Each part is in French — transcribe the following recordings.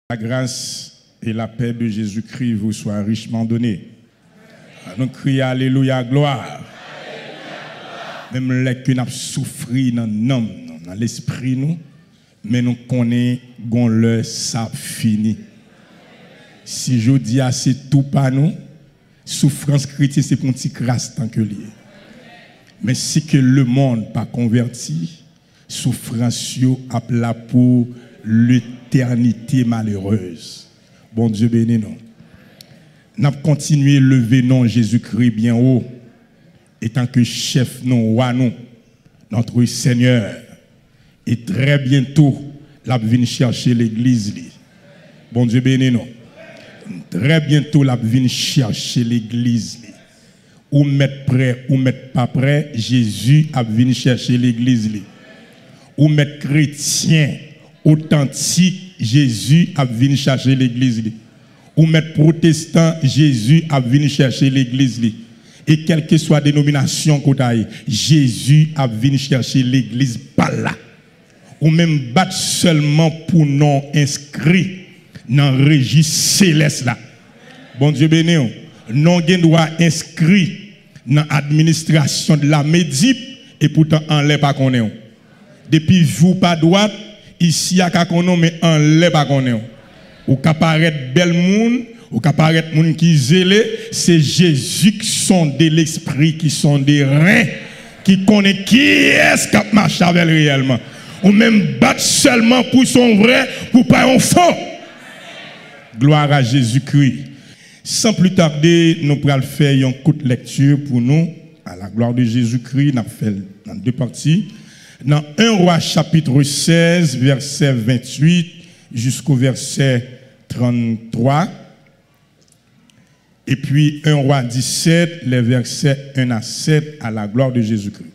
La grâce et la paix de Jésus-Christ vous soient richement données. Nous crions Alléluia, gloire. Même les que nous souffrons dans l'âme, dans l'esprit, nous, mais nous connaissons qu'on le ça fini. Si je dis c'est tout pas nous, souffrance chrétienne c'est pour un petit crasse tant que lié. Mais si que le monde pas converti, souffrance a plat pour l'éternité malheureuse. Bon Dieu béni nous. Nous avons continué à lever non Jésus-Christ bien haut, étant que chef non roi nous, notre Seigneur. Et très bientôt, la vient chercher l'église. Bon Dieu béni nous. Très bientôt, la vient chercher l'église. Ou mettre prêt, ou mettre pas prêt, Jésus a venu chercher l'église. Ou mettre chrétien authentique, Jésus a venu chercher l'église. Ou mettre protestant, Jésus a venu chercher l'église. Et quelle que soit la dénomination qu'on a, Jésus a venu chercher l'église par là. Ou même battre seulement pour non inscrit dans le registre céleste là. Bon Dieu béni, non gen droit inscrit dans l'administration de la Médip et pourtant en l'air pas qu'on est. Depuis vous pas droite, ici à Kakono mais en l'air pas qu'on est. Ou ka paraître bel monde, ou ka paraître monde qui zélé, c'est Jésus qui sont de l'esprit, qui sont des reins, qui connaît qui est-ce qui marche avec réellement. Ou même battre seulement pour son vrai, pour pas un faux. Gloire à Jésus-Christ. Sans plus tarder, nous pourrons faire une courte lecture pour nous, à la gloire de Jésus-Christ. Nous avons fait dans deux parties. Dans 1 Roi chapitre 16, verset 28 jusqu'au verset 33. Et puis 1 Roi 17, les versets 1 à 7, à la gloire de Jésus-Christ.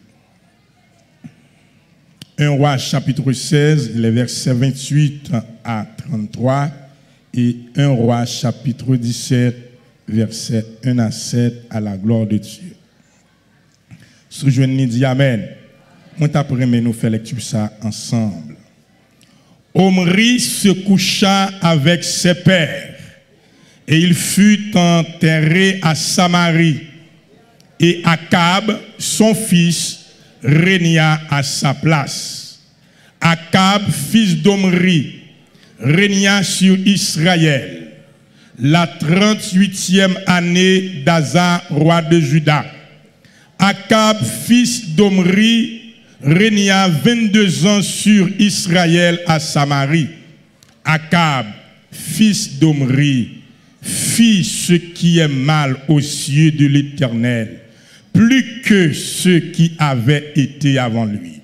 1 Roi chapitre 16, les versets 28 à 33 et 1 Roi chapitre 17, versets 1 à 7 à la gloire de Dieu. Soujouen dit Amen. Moi t'apprends nous faire lecture ça ensemble. Omri se coucha avec ses pères et il fut enterré à Samarie et Akab, son fils, régna à sa place. Akab, fils d'Omri, régna sur Israël la 38e année d'Asa, roi de Juda. Akab, fils d'Omri, régna 22 ans sur Israël à Samarie. Akab, fils d'Omri, fit ce qui est mal aux yeux de l'Éternel, plus que ceux qui avaient été avant lui.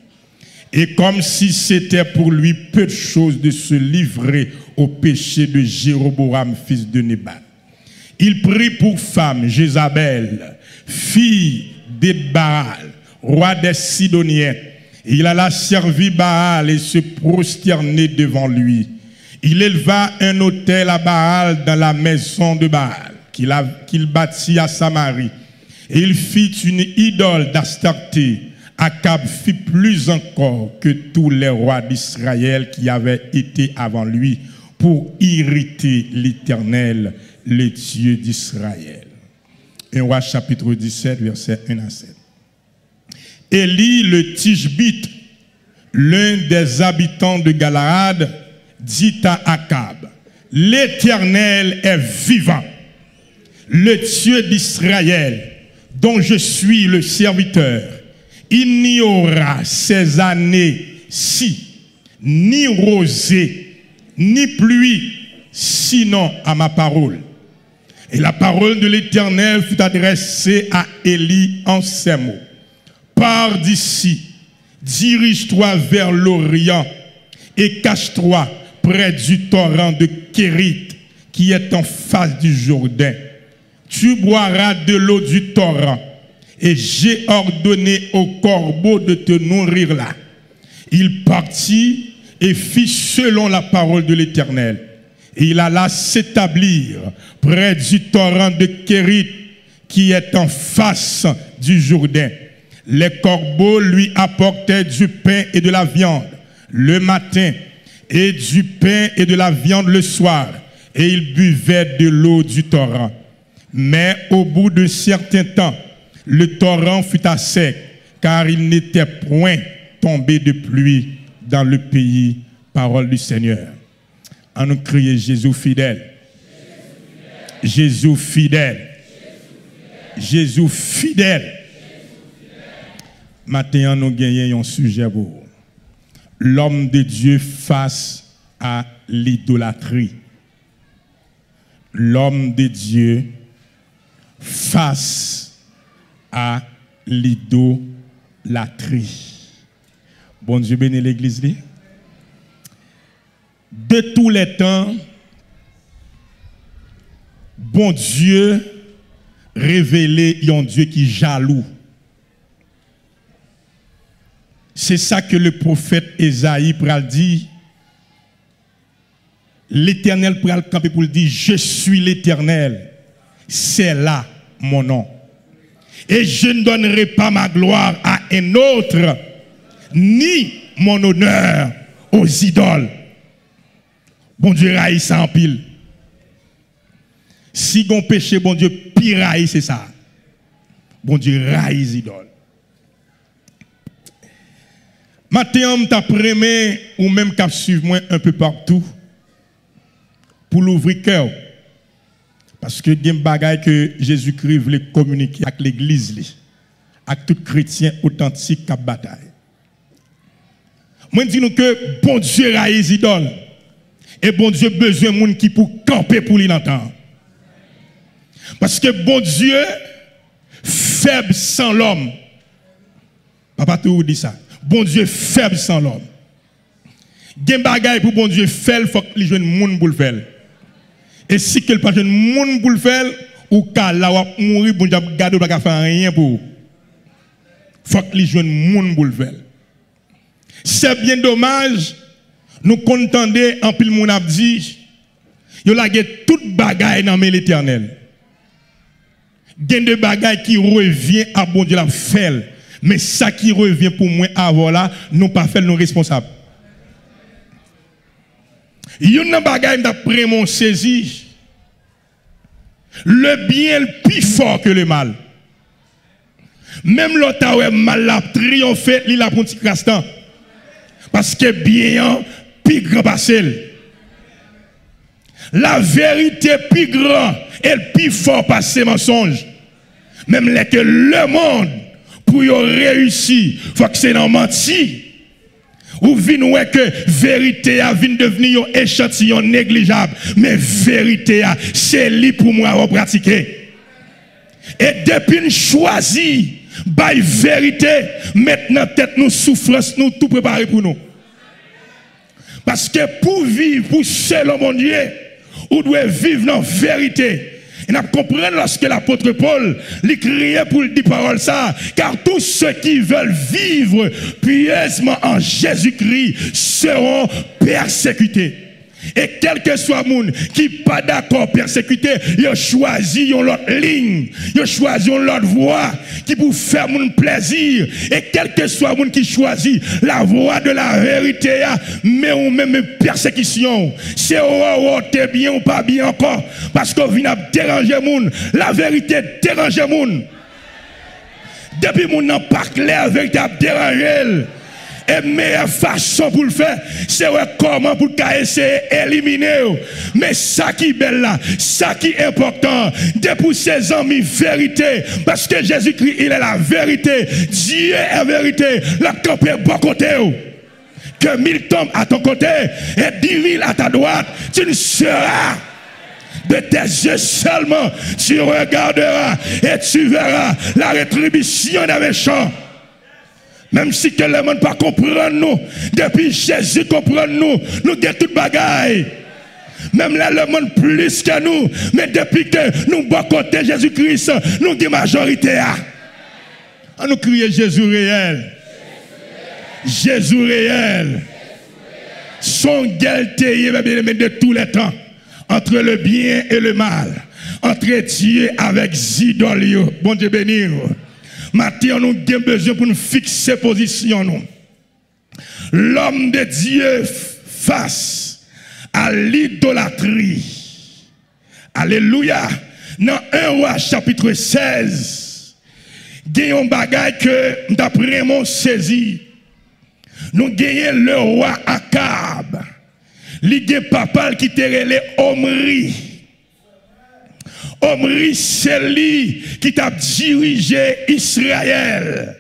Et comme si c'était pour lui peu de choses de se livrer au péché de Jéroboam, fils de Nébat. Il prit pour femme Jézabel, fille d'Edbaal, roi des Sidoniens. Il alla servir Baal et se prosterner devant lui. Il éleva un autel à Baal dans la maison de Baal, qu'il bâtit à Samarie. Et il fit une idole d'Astarté. Akab fit plus encore que tous les rois d'Israël qui avaient été avant lui pour irriter l'Éternel, le Dieu d'Israël. 1 Roi chapitre 17, verset 1 à 7. Élie le Tishbite, l'un des habitants de Galaad, dit à Akab, l'Éternel est vivant, le Dieu d'Israël, dont je suis le serviteur. Il n'y aura ces années-ci ni rosée, ni pluie, sinon à ma parole. Et la parole de l'Éternel fut adressée à Élie en ces mots. Pars d'ici, dirige-toi vers l'Orient et cache-toi près du torrent de Kérit qui est en face du Jourdain. Tu boiras de l'eau du torrent et j'ai ordonné au corbeau de te nourrir là. Il partit et fit selon la parole de l'Éternel. Et il alla s'établir près du torrent de Kérit qui est en face du Jourdain. Les corbeaux lui apportaient du pain et de la viande le matin et du pain et de la viande le soir, et il buvait de l'eau du torrent. Mais au bout d'un certain temps, le torrent fut à sec, car il n'était point tombé de pluie dans le pays. Parole du Seigneur. En nous crier Jésus fidèle. Jésus fidèle. Jésus fidèle. Maintenant, nous gagnons un sujet pour l'homme de Dieu face à l'idolâtrie. L'homme de Dieu face à l'idolâtrie. Bon Dieu bénit l'église. De tous les temps, bon Dieu révélé un Dieu qui est jaloux. C'est ça que le prophète Esaïe pral dit. L'Éternel pral camper pour dire, je suis l'Éternel, c'est là mon nom. Et je ne donnerai pas ma gloire à un autre, ni mon honneur aux idoles. Bon Dieu raï ça en pile. Si on péché, bon Dieu piraille, c'est ça. Bon Dieu raï les idoles. Maintenant, t'as prémé ou même qu'à suivre moi un peu partout pour l'ouvrir cœur. Parce que il y a des bagages que Jésus-Christ voulait communiquer avec l'église, avec tout chrétien authentique qui a bataille. Moi, je dis que bon Dieu a les idoles. Et bon Dieu a besoin de gens qui pour camper pour l'entendre. Parce que bon Dieu, faible sans l'homme. Papa tout dit ça. Bon Dieu faible sans l'homme. Gen bagay pour bon Dieu faire, il faut qu'il joue monde pour le faire. Et si qu'il pas joue monde pour le faire, ou ka la ou mourir bon Dieu garder pas faire rien pour. Faut qu'il joue monde pour le faire. C'est bien dommage, nous contendons en pile moun a dit, yo la gen tout bagay dans l'Éternel. Gen de bagay qui revient à bon Dieu la faire. Mais ça qui revient pour moi avant là, nous pas faire nos responsables. Il y a un bagage d'après mon saisi. Le bien est plus fort que le mal. Même l'autre a mal a triomphé, il a pris un petit castan. Parce que bien plus grand passé. La vérité plus grand et plus fort passé mensonge. Même là que le monde pour réussir, il faut que c'est dans menti. Ou vient que vérité a vient devenir un échantillon négligeable. Mais vérité c'est lui pour moi à pratiquer. Et depuis nous choisi, by vérité, maintenant tête nous souffrance, nous tout préparé pour nous. Parce que pour vivre, pour seul mon Dieu, on doit vivre dans la vérité. Et nous comprenons lorsque l'apôtre Paul lui criait pour dire parole ça, car tous ceux qui veulent vivre pieusement en Jésus-Christ seront persécutés. Et quel que soit le monde qui n'est pas d'accord persécuté, il a choisi une autre ligne, il a choisi une autre voie qui pour faire mon plaisir. Et quel que soit le monde qui choisit la voie de la vérité, mais ou même persécution, c'est t'es bien ou pas bien encore, parce qu'on vient déranger le monde, la vérité dérange le monde. Depuis mon n'a pas clair, la vérité a dérangé. Et meilleure façon pour le faire, c'est comment pour essayer d'éliminer. Mais ça qui est belle là, ça qui est important, depuis ses amis, vérité. Parce que Jésus-Christ, il est la vérité. Dieu est la vérité. La campé bon côté. Que 1000 tombent à ton côté et 10 000 à ta droite, tu ne seras. De tes yeux seulement, tu regarderas et tu verras la rétribution des méchants. Même si que le monde ne pas comprendre nous, depuis Jésus comprend nous, nous avons toute bagaille. Même là, le monde plus que nous, mais depuis que nous bon côté Jésus-Christ, nous avons majorité. On nous crie Jésus réel. Jésus réel. Son gueule de tous les temps, entre le bien et le mal, entre Dieu avec Zidolio. Bon Dieu bénir. Maintenant, nous avons besoin pour nous fixer position. L'homme de Dieu face à l'idolâtrie. Alléluia. Dans 1 Roi chapitre 16, il y a un bagage que d'après mon saisi, nous gagnons le roi Akab. Il y a papa qui te relé Omri. Omri, c'est lui qui t'a dirigé Israël.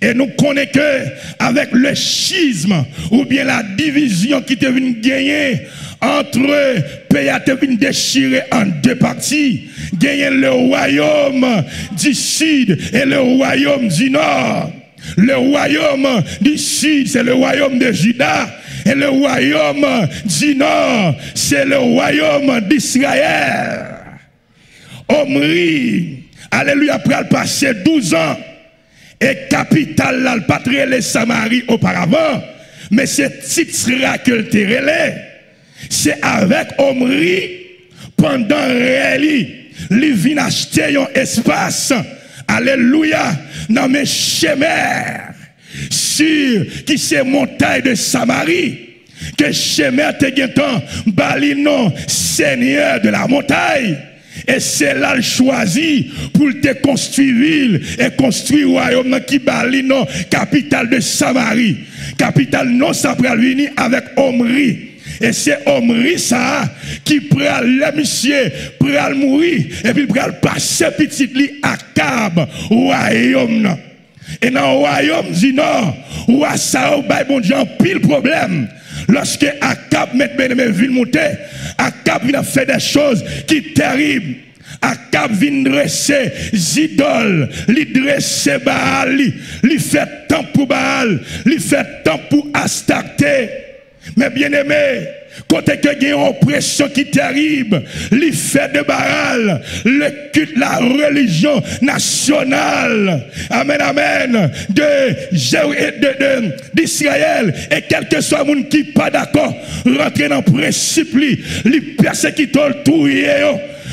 Et nous connaissons que avec le schisme ou bien la division qui te vient gagner entre pays te vient déchirer en deux parties, gagner le royaume du sud et le royaume du nord. Le royaume du sud, c'est le royaume de Juda. Et le royaume du nord, c'est le royaume d'Israël. Omri, alléluia, après passer 12 ans, et capitale là, le patrie les Samarie auparavant, mais c'est titre que le relais. C'est avec Omri, pendant Réli, il vient acheter un espace, alléluia, dans mes Shemer, sur qui c'est montagne de Samarie, que Shemer te guettant, balino, seigneur de la montagne. Et c'est là le choisi pour te construire ville et construire royaume qui bali non capitale de Samarie. Capitale non ça pral venir avec Omri. Et c'est Omri ça qui pral le monsieur pral mourir et puis pral passer petit li Akab royaume. Et dans le royaume du nord, roi ça bon Dieu pile problème. Lorsque Akab met bien ville monter, Akab vient faire des choses qui terribles. Akab vient dresser idoles, li dresser Baal, li fait temps pour Baal, li fait temps pour Astarté. Mais bien aimé, quand il y a une oppression qui est terrible, li fait de Baal, le culte, la religion nationale, amen, amen, d'Israël, et quel que soit le monde qui n'est pas d'accord, rentrer dans le principe, li persécute tout,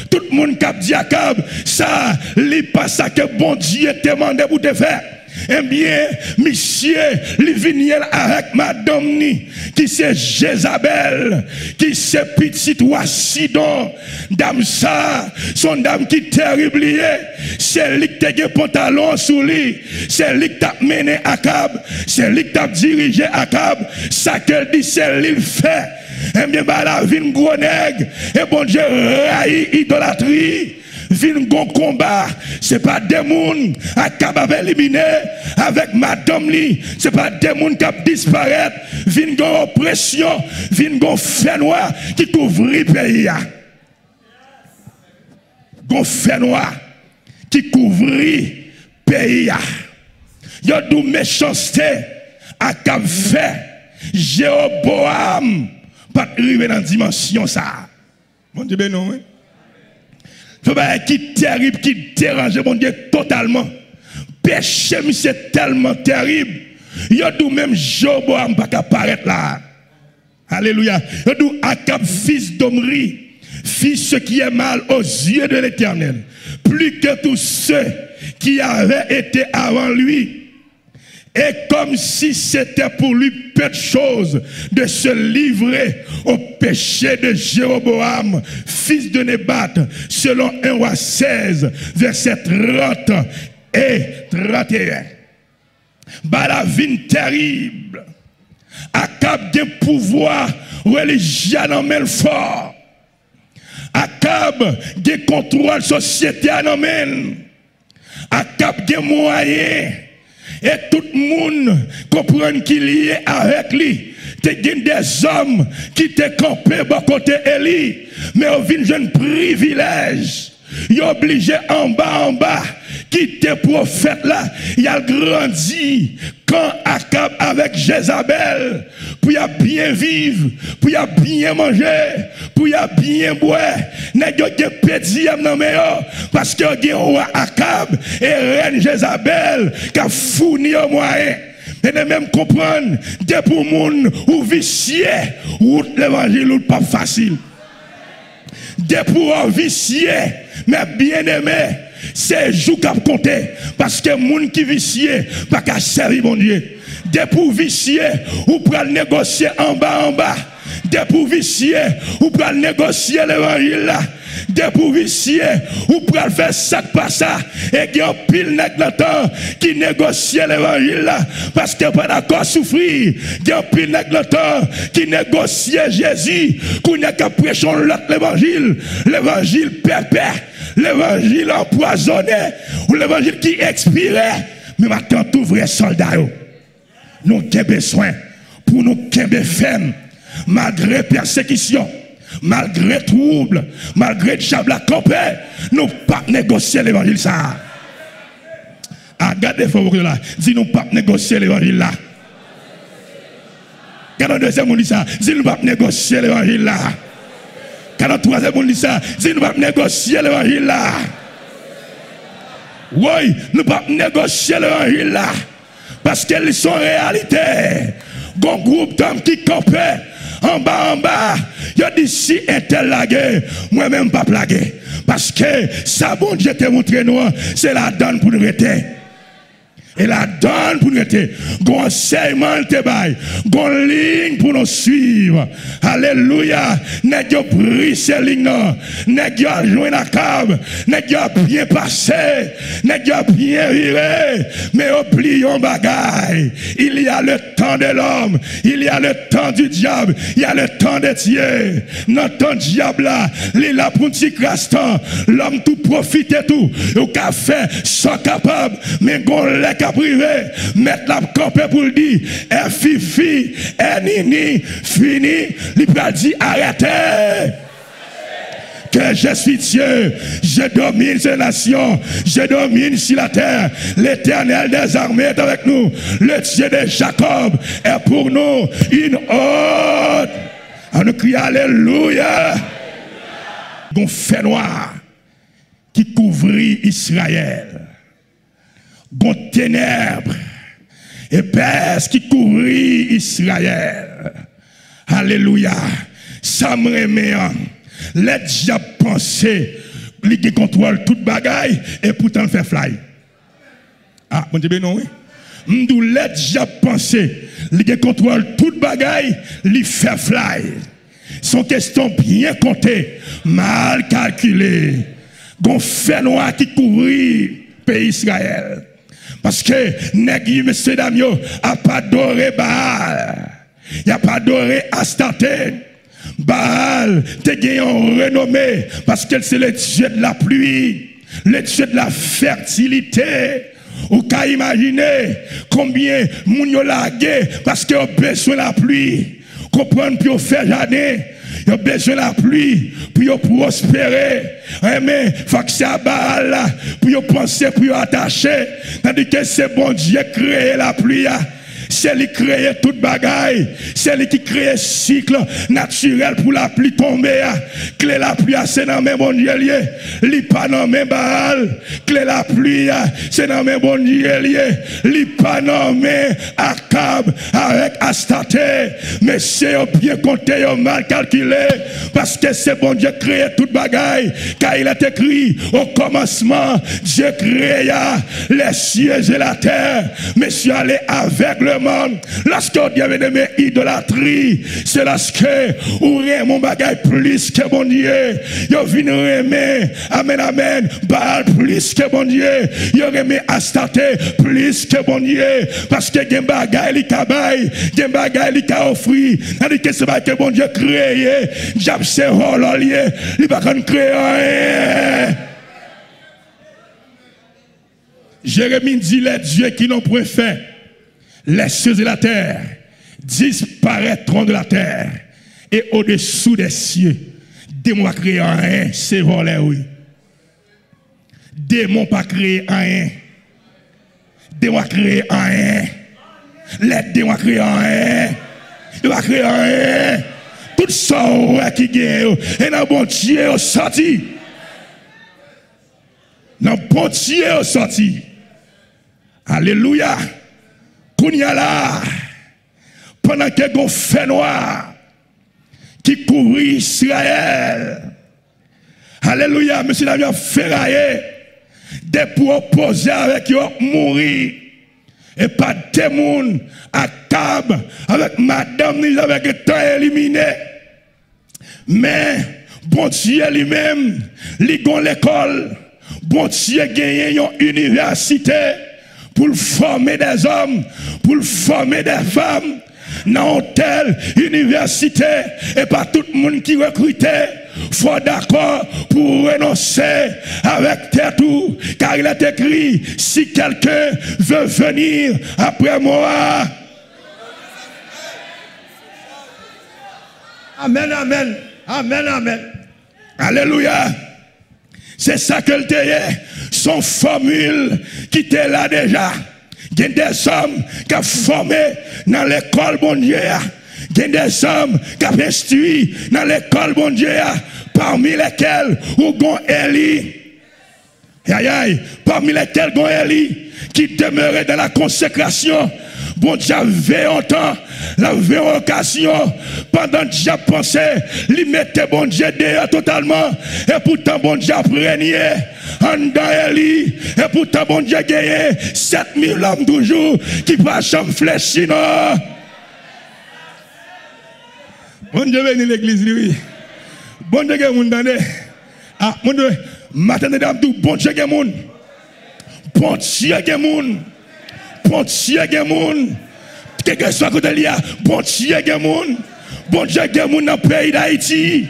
tout le monde qui a dit Akab, ça, li pas ça que bon Dieu te demande pour te faire. Eh bien, monsieur, il vient avec madame ni, qui c'est Jézabel, qui c'est petite roi Sidon, dame ça, son dame qui est terrible, c'est lui qui a pantalon sous lui, c'est lui qui a mené Akab, c'est lui qui a dirigé Akab, ça qu'elle dit, c'est lui qui fait. Eh bien, bah la vie gros nègre, et bon Dieu, raï idolâtrie. Vin gon combat, c'est pas des moun Akab avait éliminé avec madame li, c'est pas des moun qui disparaître, vin gon oppression, vin gon fait noir qui couvre le pays. Gon fait noir qui couvre le pays. Yo dou méchanceté Akab fait, Jéroboam pas arriver dans dimension ça. Mon Dieu ben non. Qui est terrible, qui dérange mon Dieu totalement. Péché, c'est tellement terrible. Il y a d'où même Jéroboam pas apparaître là. Alléluia. Il y a d'où Akab, fils d'Omri, fils qui est mal aux yeux de l'Éternel, plus que tous ceux qui avaient été avant lui. Et comme si c'était pour lui peu de choses de se livrer au péché de Jéroboam, fils de Nébat, selon 1 Roi 16, verset 30 et 31. Balavine terrible. Akab de pouvoir religieux en main fort. Akab de contrôle société en main. Akab de moyens. Et tout le monde comprend qu'il y est avec lui. Tu as des hommes qui te campé à côté de lui. Mais au vin jeune privilège. Il est obligé en bas. Qui te prophète là. Il a grandi quand Akab avec Jézabel. Pour y a bien vivre. Pour y a bien manger. Pour y a bien boire. N'est-ce pas pédi parce que il y a roi Akab et reine Jézabel qui a fourni au moyen. Et de même comprendre, des pour moun ou vicié, ou l'évangile ou pas facile. Des pour vicié, mais bien aimé, c'est jour qu'a compté. Parce que moun qui vicié, pas qu'à servir mon Dieu. Des pourviciers, ou pour négocier en bas. Des pourviciers, ou pour négocier l'évangile là. Des pourviciers, ou pour faire ça par ça. Et qu'il y a un pile nègre qui négocie l'évangile là. Parce que pas d'accord souffrir. Il y a un pile nègre qui négocie Jésus. Qu'on n'a qu'à prêcher l'autre l'évangile. L'évangile pépère. L'évangile empoisonné. Ou l'évangile qui expirait. Mais maintenant, tout vrai soldat. Nous avons besoin pour nous fermes, malgré persécution, malgré trouble, malgré diable à camper, nous ne pas négocier l'évangile ça. Regardez là, dis nous pas négocier l'évangile là. Quand le deuxième on dit ça, dis nous pas négocier l'évangile là. Quand le troisième on dit ça, dis nous pas négocier l'évangile là. Oui, nous ne pas négocier l'évangile là. Parce qu'ils sont réalité. Un groupe d'hommes qui campaient en bas. Il a dit si était lagué, moi-même pas plagué. Parce que ça, bon Dieu te montré nous, c'est la donne pour nous rester. Et la donne pour nous rester. Gon enseignement te bail. Gon ligne pour nous suivre. Alléluia. Nèg yo brise ligne non. Nèg yo joint la cave. Nèg yo bien passé. Nèg yo bien viré. Mais oublions bagaille. Il y a le temps de l'homme. Il y a le temps du diable. Il y a le temps de Dieu. Dans ton diable là, il est là pour un petit crasse-temps. L'homme tout profite tout. Au café, sont capable. Mais gon lè privé, mettre la camper pour le dire, fifi, nini, fini, il peut dire arrêtez. Que je suis Dieu, je domine ces nations, je domine sur la terre. L'Éternel des armées est avec nous. Le Dieu de Jacob est pour nous une hôte. On nous crie Alléluia. Un fait noir qui couvrit Israël. Bon ténèbres épaisse qui couvrit Israël. Alléluia. Ça me remet. Les diables pensaient qu'ils contrôlent toute bagaille et pourtant fait fly. Ah, bon Dieu, non, oui. M'dou les diables pensaient qu'ils contrôlent toute bagaille, ils fait fly. Son question bien comptée, mal calculée. Gon fait noir qui couvrit pays Israël. Parce que Nègri, messieurs dames, a pas adoré Baal. Il a pas adoré Astarté. Baal, te gagné en renommée parce que c'est le Dieu de la pluie, le Dieu de la fertilité. Ou qu'à imaginer combien moun yo lagué parce que ont besoin de la pluie. Comprendre pour faire jardin. Ils ont besoin de la pluie pour prospérer. Mais il faut que c'est à Baal là pour penser, pour attacher. Tandis que c'est bon Dieu qui crée la pluie. C'est lui qui crée toute bagaille. C'est lui qui crée cycle naturel pour la pluie tomber. Clé la pluie, c'est dans mes bon Dieu lié. Li pas dans mes Baal. Clé la pluie, c'est dans mes bon Dieu lié. Li pas dans mes Akab avec Astarté. Mais c'est bien compté, mal calculé. Parce que c'est bon Dieu créé toute bagaille. Car il est écrit au commencement, Dieu créa les cieux et la terre. Mais je suis allé avec le monde. Lorsque Dieu avait aimé idolâtrie, c'est lorsque ou mon bagaille plus que bon Dieu. Yo vinn aimer, amen, amen, Baal plus que bon Dieu. Yo aimé Astarté plus que bon Dieu. Parce que gen bagaille li kabay, gen bagaille li ka offri. Tandis que c'est pas que bon Dieu créé, Diable c'est hololier, il va pas créer rien. Jérémie dit les dieux qui n'ont point fait les cieux et la terre disparaîtront de la terre et au-dessous des cieux. Démon pas créer rien, c'est voler, oui. Démon pas créer rien. Démon créer rien. Les démons créer rien. Il va créer rien. Tout ça qui gagne et dans bon Dieu sorti. Dans bon Dieu sorti. Alléluia. Kounya là, pendant que gon fait noir qui couvrit Israël. Alléluia, monsieur David ferraillé des pour opposer avec eux mourir. Et pas de démon Akab avec madame, ils avaient été éliminés. Mais, bon Dieu lui-même, il a l'école. Bon Dieu a gagné une université pour former des hommes, pour former des femmes. Dans telle université, et pas tout le monde qui recrutait, faut d'accord pour renoncer avec tête tout, car il est écrit, si quelqu'un veut venir après moi. Amen, amen, amen, amen. Alléluia. C'est ça que le théâtre, son formule qui était là déjà. Il y a des hommes qui ont formé dans l'école bon Dieu. Il y a des hommes qui ont instruit dans l'école bon Dieu. Parmi lesquels, ou gon Élie. Aïe aïe. Parmi lesquels, gon Élie, qui demeurait dans la consécration. Bon Dieu avait un temps, l'avait une occasion, pendant que Dieu pensait, il mettait bon Dieu dehors totalement, et pourtant bon Dieu régné en dans Élie, et pourtant bon Dieu gagné 7000 hommes toujours, qui pas jamais fléchi, non. Bon Dieu béni l'église, lui. Bon Dieu gagne moun dande. Ah, mon Dieu, matin dame tout, bon Dieu gagne moun. Bon Dieu gagne moun. Bon Dieu gagne moun. Quel que soit côté lié, bon Dieu gagne moun. Bon Dieu gagne moun dans le pays d'Haïti.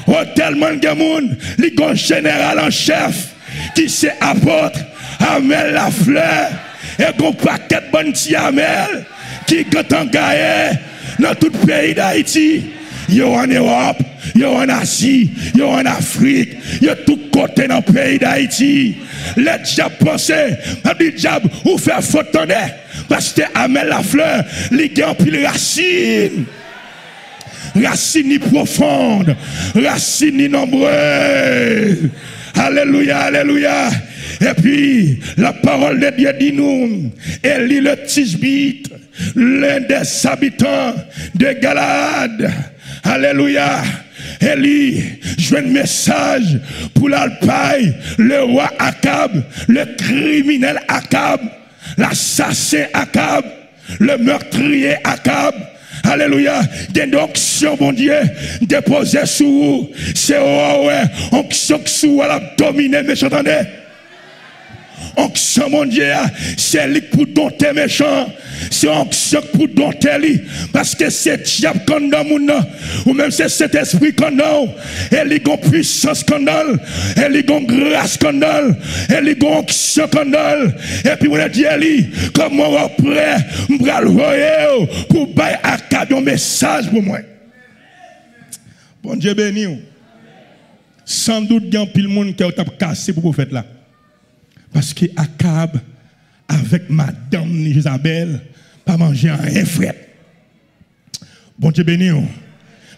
Oh, tellement gagne moun, li gon général en chef qui c'est apôtre Amel Lafleur et gon paquet bon ti Amel qui quand engagé dans tout le pays d'Haïti. Yo en Europe, yo en Asie, yo en Afrique, yo tout côté dans le pays d'Haïti. Les diables pensaient, les diables, ou faire faute parce que Amel Lafleur, les gars, puis les racines. Racines ni profondes, racines ni nombreuses. Alléluia, alléluia. Et puis, la parole de Dieu dit nous, Élie le Tishbite, l'un des habitants de Galade. Alléluia. Élie, je veux un message pour l'Alpaï, le roi Akab, le criminel Akab, l'assassin Akab, le meurtrier Akab. Alléluia. Il y a une onction, mon Dieu, déposée sur vous. C'est ouais, onction sur vous, elle a dominé, mais j'entendais. Onction, mon Dieu, c'est lui pour dompter méchant. C'est onction pour dompter lui. Parce que c'est diable qu'on a mon nom. Ou même c'est cet esprit qu'on a. Et lui a puissance qu'on a. Et lui a grâce qu'on a. Et lui a onction qu'on a. Et puis on a dit, lui, comment on est prêt, on va le voir pour bailler à cadre un message pour moi. Bon Dieu béni. Sans doute, il y a un pile monde qui a cassé pour vous faire là. Parce que Akab, avec madame Isabelle, pas manger un frère. Bon Dieu béni.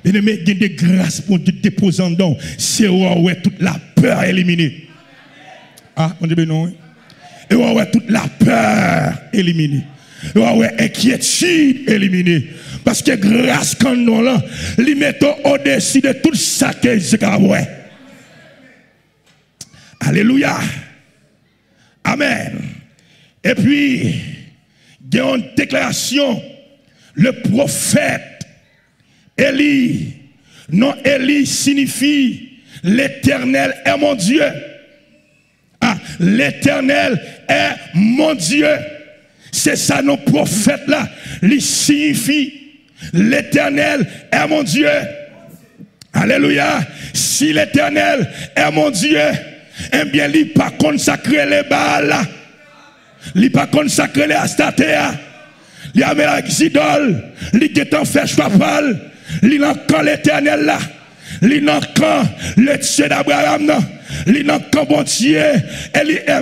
Bien aimé, il y a des grâces pour Dieu déposant donc. C'est ouais toute la peur éliminée. Ah, bon Dieu béni. Et ouais toute la peur éliminée. Et ouais inquiétude éliminée. Parce que grâce qu'on nous là, lui mettons au-dessus de tout ça que c'est ouais. Alléluia. Amen. Et puis, il y a une déclaration, le prophète Élie. Non, Élie signifie l'Éternel est mon Dieu. Ah, l'Éternel est mon Dieu. C'est ça, nos prophètes là. Il signifie l'Éternel est mon Dieu. Alléluia. Si l'Éternel est mon Dieu, eh bien, il n'est pas consacré les balles. Il n'est pas consacré les astatéas. Il y a les idoles. Il est en fait chouapal. Il est encore l'éternel là. Il est encore le Dieu d'Abraham. Il est encore bon Dieu.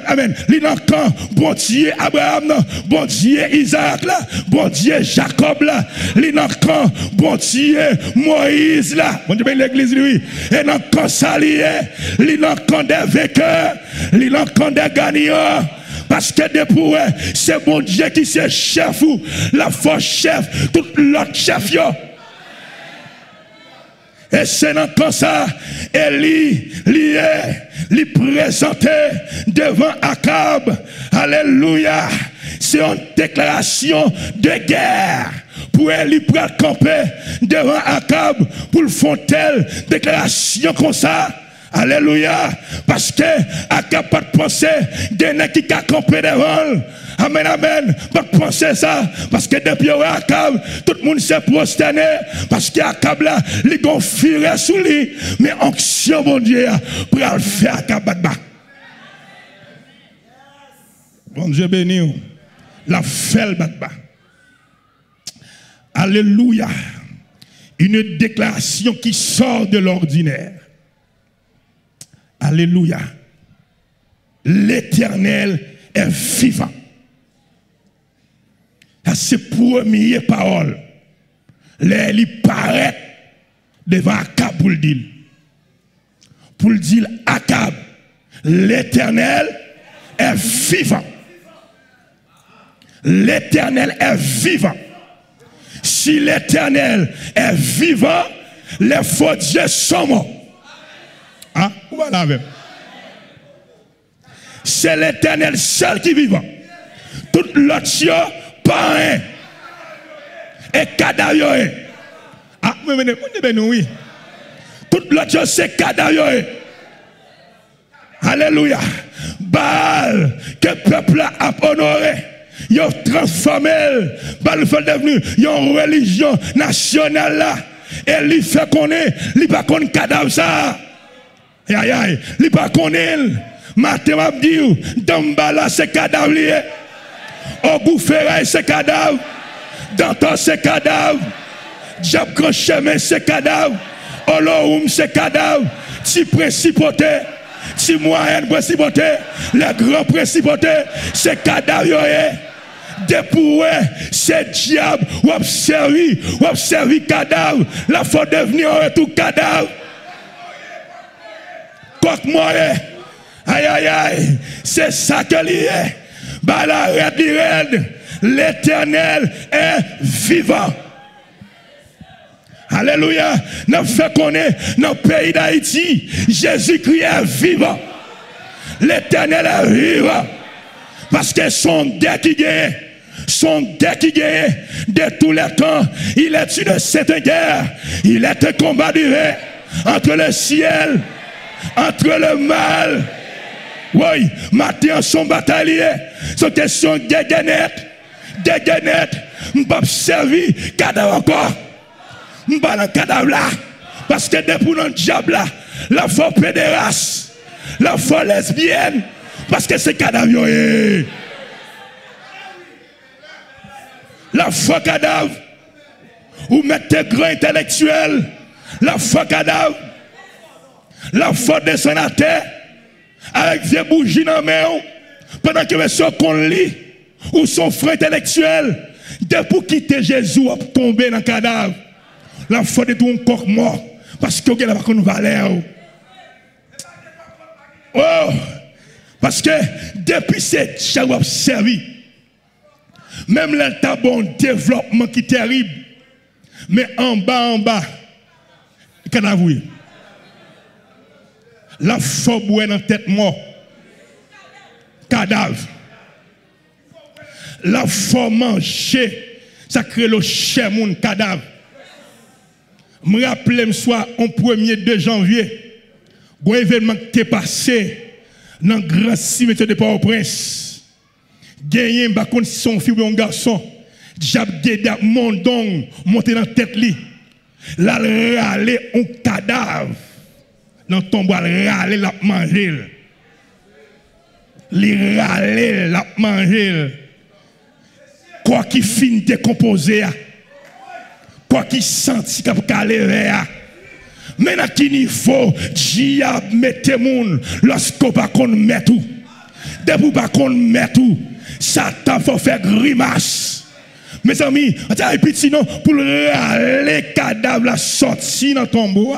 Amen. Il est encore bon Dieu Abraham. Bon Dieu Isaac là. Bon Dieu Jacob là. Il est encore bon Dieu Moïse là. Bon Dieu ben l'église lui. Et encore salié. Il est encore des vainqueurs. Il est encore des gagnants. Parce que depuis, c'est bon Dieu qui c'est chef ou la force chef, tout l'autre chef yo. Et c'est comme ça, Élie, lui présenté devant Akab. Alléluia. c'est une déclaration de guerre. Pour lui prendre camper devant Akab pour le faire telle déclaration comme ça. Alléluia. Parce que Akab pas de penser de qui a campé devant. Amen, amen. Pas de penser ça. Parce que depuis Akab, tout le monde s'est prosterné. Parce qu'Akab là, il gonflerait sous lui. Mais onction, mon Dieu, pour le faire Akab battre. Bon Dieu béni. La fait battre. Alléluia. Une déclaration qui sort de l'ordinaire. Alléluia. L'Éternel est vivant. C'est la première parole. Il paraît devant Akab pour le dire. Pour le dire, Akab, l'Éternel est vivant. L'Éternel est vivant. Si l'Éternel est vivant, les faux dieux sont morts. Ah, voilà même. C'est l'Éternel seul qui est vivant. Tout l'autre, pas un. Et cadavre. Ah, mais oui. Tout l'autre, c'est cadavre. Alléluia. Baal, que le peuple a honoré. Ils ont transformé, Baal fait devenu une religion nationale là. Et il fait connaître, il pas connaît cadavre ça. Aïe aïe, il pas connaît. Matin m'a dit, dans Bala c'est cadavre lié. Au Boufferail c'est cadavre. Dans ton c'est cadavre. Diable grand chemin c'est cadavre. Au Loum c'est cadavre. Si principauté. Si moyenne principauté, les grands principautés, c'est cadavre. Dépoué, c'est diable, ou observer cadavre, la faut devenir tout cadavre. Coq moyen, aïe aïe aïe, c'est ça que l'il est. Bah la red, l'Éternel est vivant. Alléluia. Nous fait connaître dans le pays d'Haïti, Jésus-Christ est vivant. L'Éternel est vivant. Parce que son Dieu qui gagne, de tous les temps, il est une cette guerre. Il est un combat duré entre le ciel, entre le mal. Oui, matin son bataillé, c'est question de guéguenette, m'pas servi, cadavre encore. M'pas dans cadavre là, parce que depuis dans le diable là, la foi pédérasse, la foi lesbienne, parce que c'est cadavre. La foi cadavre, ou mettez grands intellectuels, la foi cadavre, la foi descend à terre, avec des bougies dans la main, pendant que monsieur qu'on lit, ou son frère intellectuel, depuis quitter Jésus, a tombé dans le cadavre. La foi de tout un corps mort, parce que vous n'avez pas une valeur. Oh, parce que depuis cette chagou a servi, même là, tu as bon développement qui est terrible, mais en bas, cadavre. La foi bouée dans la tête mort, cadavre. La foi manger, ça crée le chien moun cadavre. Je me rappelle, le soir, en 1er 2 janvier, un événement qui est passé dans le grand cimetière de Port-au-Prince. Gagné, par contre, son fils ou un garçon, diable déda mondong monté dans la tête li. Là, il râle un cadavre. Dans le tombeau, il râle, il a mangé. Il râle, il a mangé. Quoi qui finit décomposé. Quoi qui senti qu'il a levé. Mais à quel niveau, diable mette moun lorsqu'on va qu'on met tout. Depuis qu'on met tout, Satan faut faire grimace. Mes amis, et puis sinon, pour les cadavres la sorti dans ton tombeau,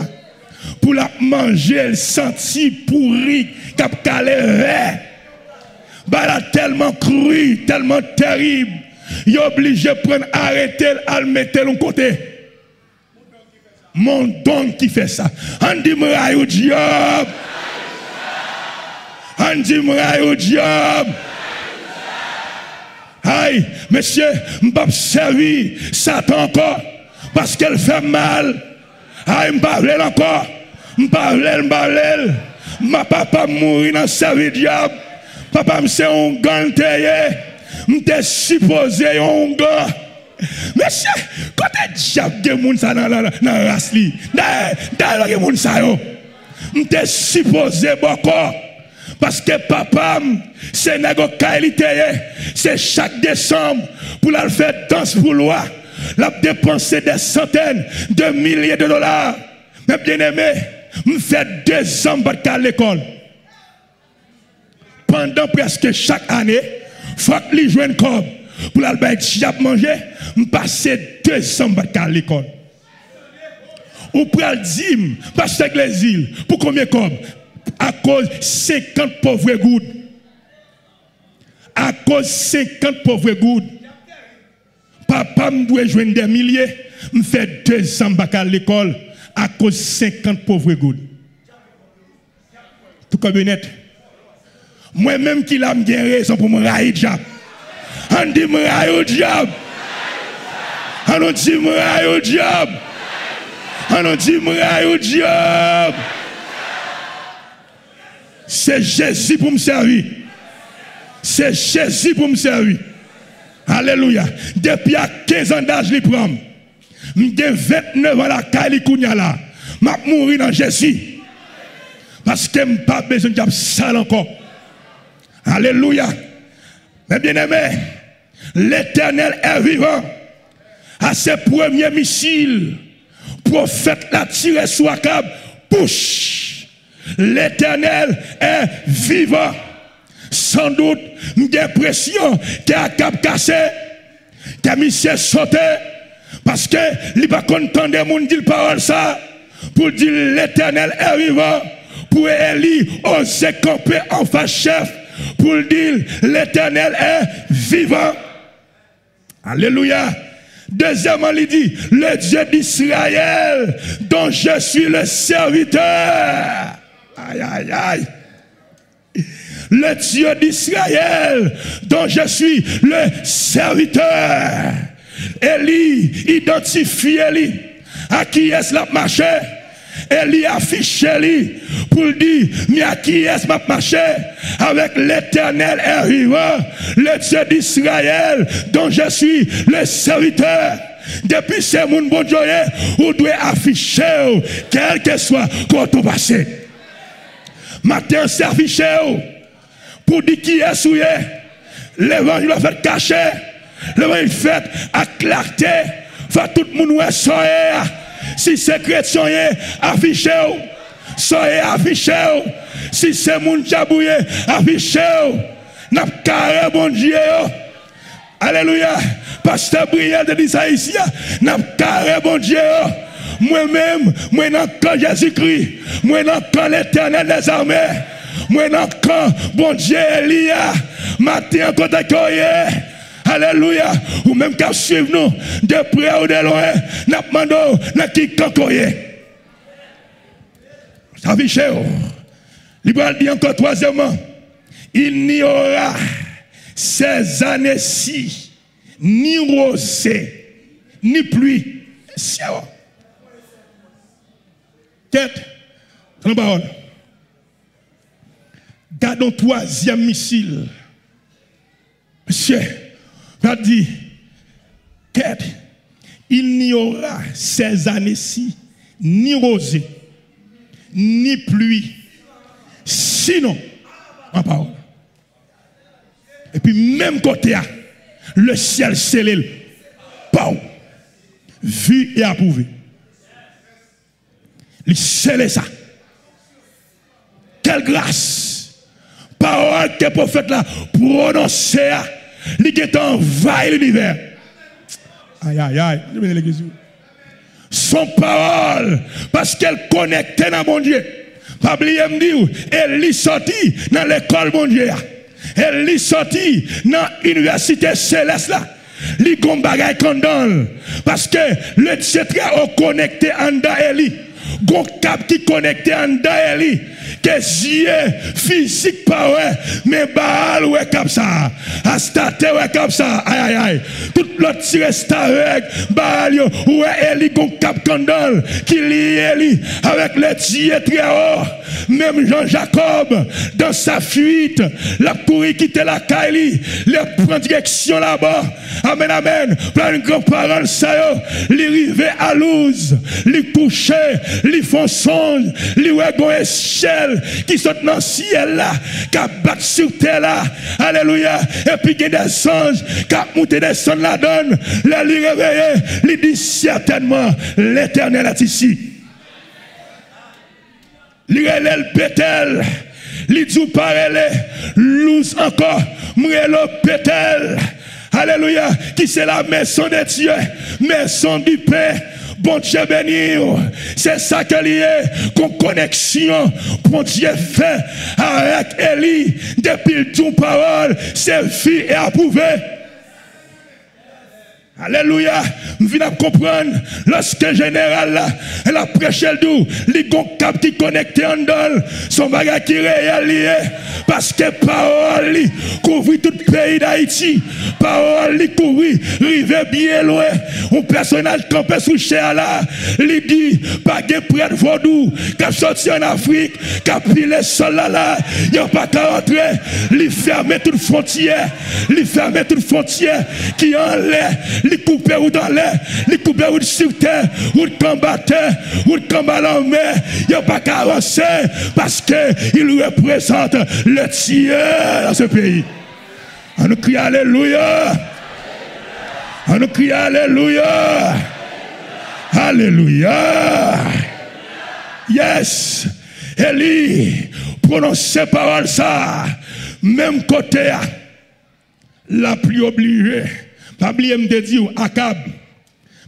pour la manger, le senti pourri, cap calé, bah tellement cru, tellement terrible, il est obligé de prendre, arrêter, à le mettre de l'autre côté. Mon don qui fait ça. On dit m'raille au diable. On dit m'raille au diable. Aïe, monsieur, m'pas servi Satan encore parce qu'elle fait mal. Aïe, m'pas vle encore. M'pas vle. Ma papa mourir dans service diable. Papa m'se un ganteye. M'te supposé un gant. Monsieur, quand diable de moun ça dans race li. Dans le moun ça yo. M'te supposé beaucoup. Parce que papa, c'est négocié, c'est chaque décembre pour la faire danse pour loi. La dépenser des centaines de milliers de dollars. Mais bien aimé, me fait 2 ans à l'école. Pendant presque chaque année, il faut que les jeunes comme pour la faire manger, me passer 2 ans à l'école. Ou pour le dire, passer l'église, pour combien comme? À cause 50 pauvres gouttes. À cause 50 pauvres gouttes. Papa me doit joindre des milliers. Me fait 2 ans à l'école. À cause 50 pauvres gouttes. Tout comme net. Moi-même qui l'a me raison pour me railler diable. On dit me railler au diable. On dit me railler au diable. On dit me railler au diable. C'est Jésus pour me servir. C'est Jésus pour me servir. Alléluia. Depuis à 15 ans d'âge, je prends. Je 29 ans la Kalikounia là. Je mourir dans Jésus. Parce que je n'ai pas besoin de sale encore. Alléluia. Mais bien aimé, l'Éternel est vivant. À ses premiers missiles, prophète l'a tiré sur Akab. Pouche. L'Éternel est vivant. Sans doute, j'ai l'impression qu'il a cap cassé, qu'il a mis ses sauté, parce que il n'est pas content de monde dire parole ça, pour dire l'Éternel est vivant, pour Élie oser camper en face chef, pour dire l'Éternel est vivant. Alléluia. Deuxièmement, il dit, le Dieu d'Israël, dont je suis le serviteur. Aïe, aïe, aïe. Le Dieu d'Israël, dont je suis le serviteur. Élie identifie Élie. À qui est-ce la marché? Élie affiche Élie pour dire, mais à qui est-ce ma marché? Avec l'Éternel est vivant, le Dieu d'Israël, dont je suis le serviteur. Depuis ce monde bon Dieu, vous devez afficher, quel que soit quand vous passez. Matin, c'est affiché pour dire qui est souillé. L'évangile va faire cacher. L'évangile fait à clarté. Fait tout le monde soyez. Si c'est chrétien, affiché. Soyez affiché. Si c'est monde jabouye, affiché. N'a carré bon Dieu. Alléluia. Pasteur Briel de dit ça ici. N'a carré bon Dieu. Moi-même, moi dans quand Jésus-Christ, moi dans quand l'Éternel des armées, moi dans quand bon Dieu Elia, matin quand alléluia, ou même qu'à suivre nous de près ou de loin, n'a demandé n'a qui cancoyer. Ça fait cher. Libéral dit encore troisièmement, il n'y aura ces années-ci ni rosée, ni pluie. Tête, sans parole. Gardons 3e missile. Monsieur, a dit, tête, il n'y aura ces années-ci ni rosée, ni pluie, sinon, en parole. Et puis, même côté, le ciel scellé, pau, vu et approuvé. Il scellé ça. Quelle grâce! Parole que le prophète là prononcé, il est envahi l'univers. Aïe, aïe, aïe. Son parole, parce qu'elle connectait dans mon Dieu. Pas oublier me dire, elle est sortie dans l'école mon Dieu. Elle est sortie dans l'université céleste là. Li gon bagay kondol parce que le Dieu très connecté en dans Eli gon cap qui connecté en dedans que yeux physique pas ouais mais Baal ouais comme ça Astarte ouais comme ça aïe aïe tout l'autre tiré avec Baal ouais Eli gon cap candle qui lie Eli avec les yeux très haut même Jean-Jacob dans sa fuite la courir quitter la Kaili les prend direction là-bas amen amen plein de grands-parents ça yo li rivé à Luz li coucher li font songe li ouais gon échelle qui saute dans le ciel là qui bat sur terre là alléluia et puis il y a des anges qui montent descendre la donne là li réveillé li dit certainement l'éternel est ici li relève Bethel li dit parler Luz encore m'relo Bethel alléluia qui c'est la maison de Dieu maison du Père. Bon Dieu béni, c'est ça que lié qu'on connexion bon Dieu fait avec Eli depuis ton parole c'est fait et approuvé. Alléluia, je viens de comprendre lorsque général là, elle a prêché le doux, les gon cap qui connecté en dol, son bagage qui réel lié, parce que parole couvre tout le pays d'Haïti, parole couvre, rive bien loin, un personnage campé sous chair là, il dit, pas de près de vaudou, qui a sorti en Afrique, qui a pris les sols là, il n'y a pas qu'à rentrer, il ferme toute frontière, qui en l'air, les couper ou dans l'air, les couper ou sur terre, ou de combattre, ou de combattre en mer, il n'y a pas qu'à avancer parce qu'il représente le Dieu dans ce pays. On nous crie Alléluia. On nous crie Alléluia. Alléluia. Yes. Eli, prononce ces paroles ça. Même côté, la plus obligée. Pas oublier me dire Akab.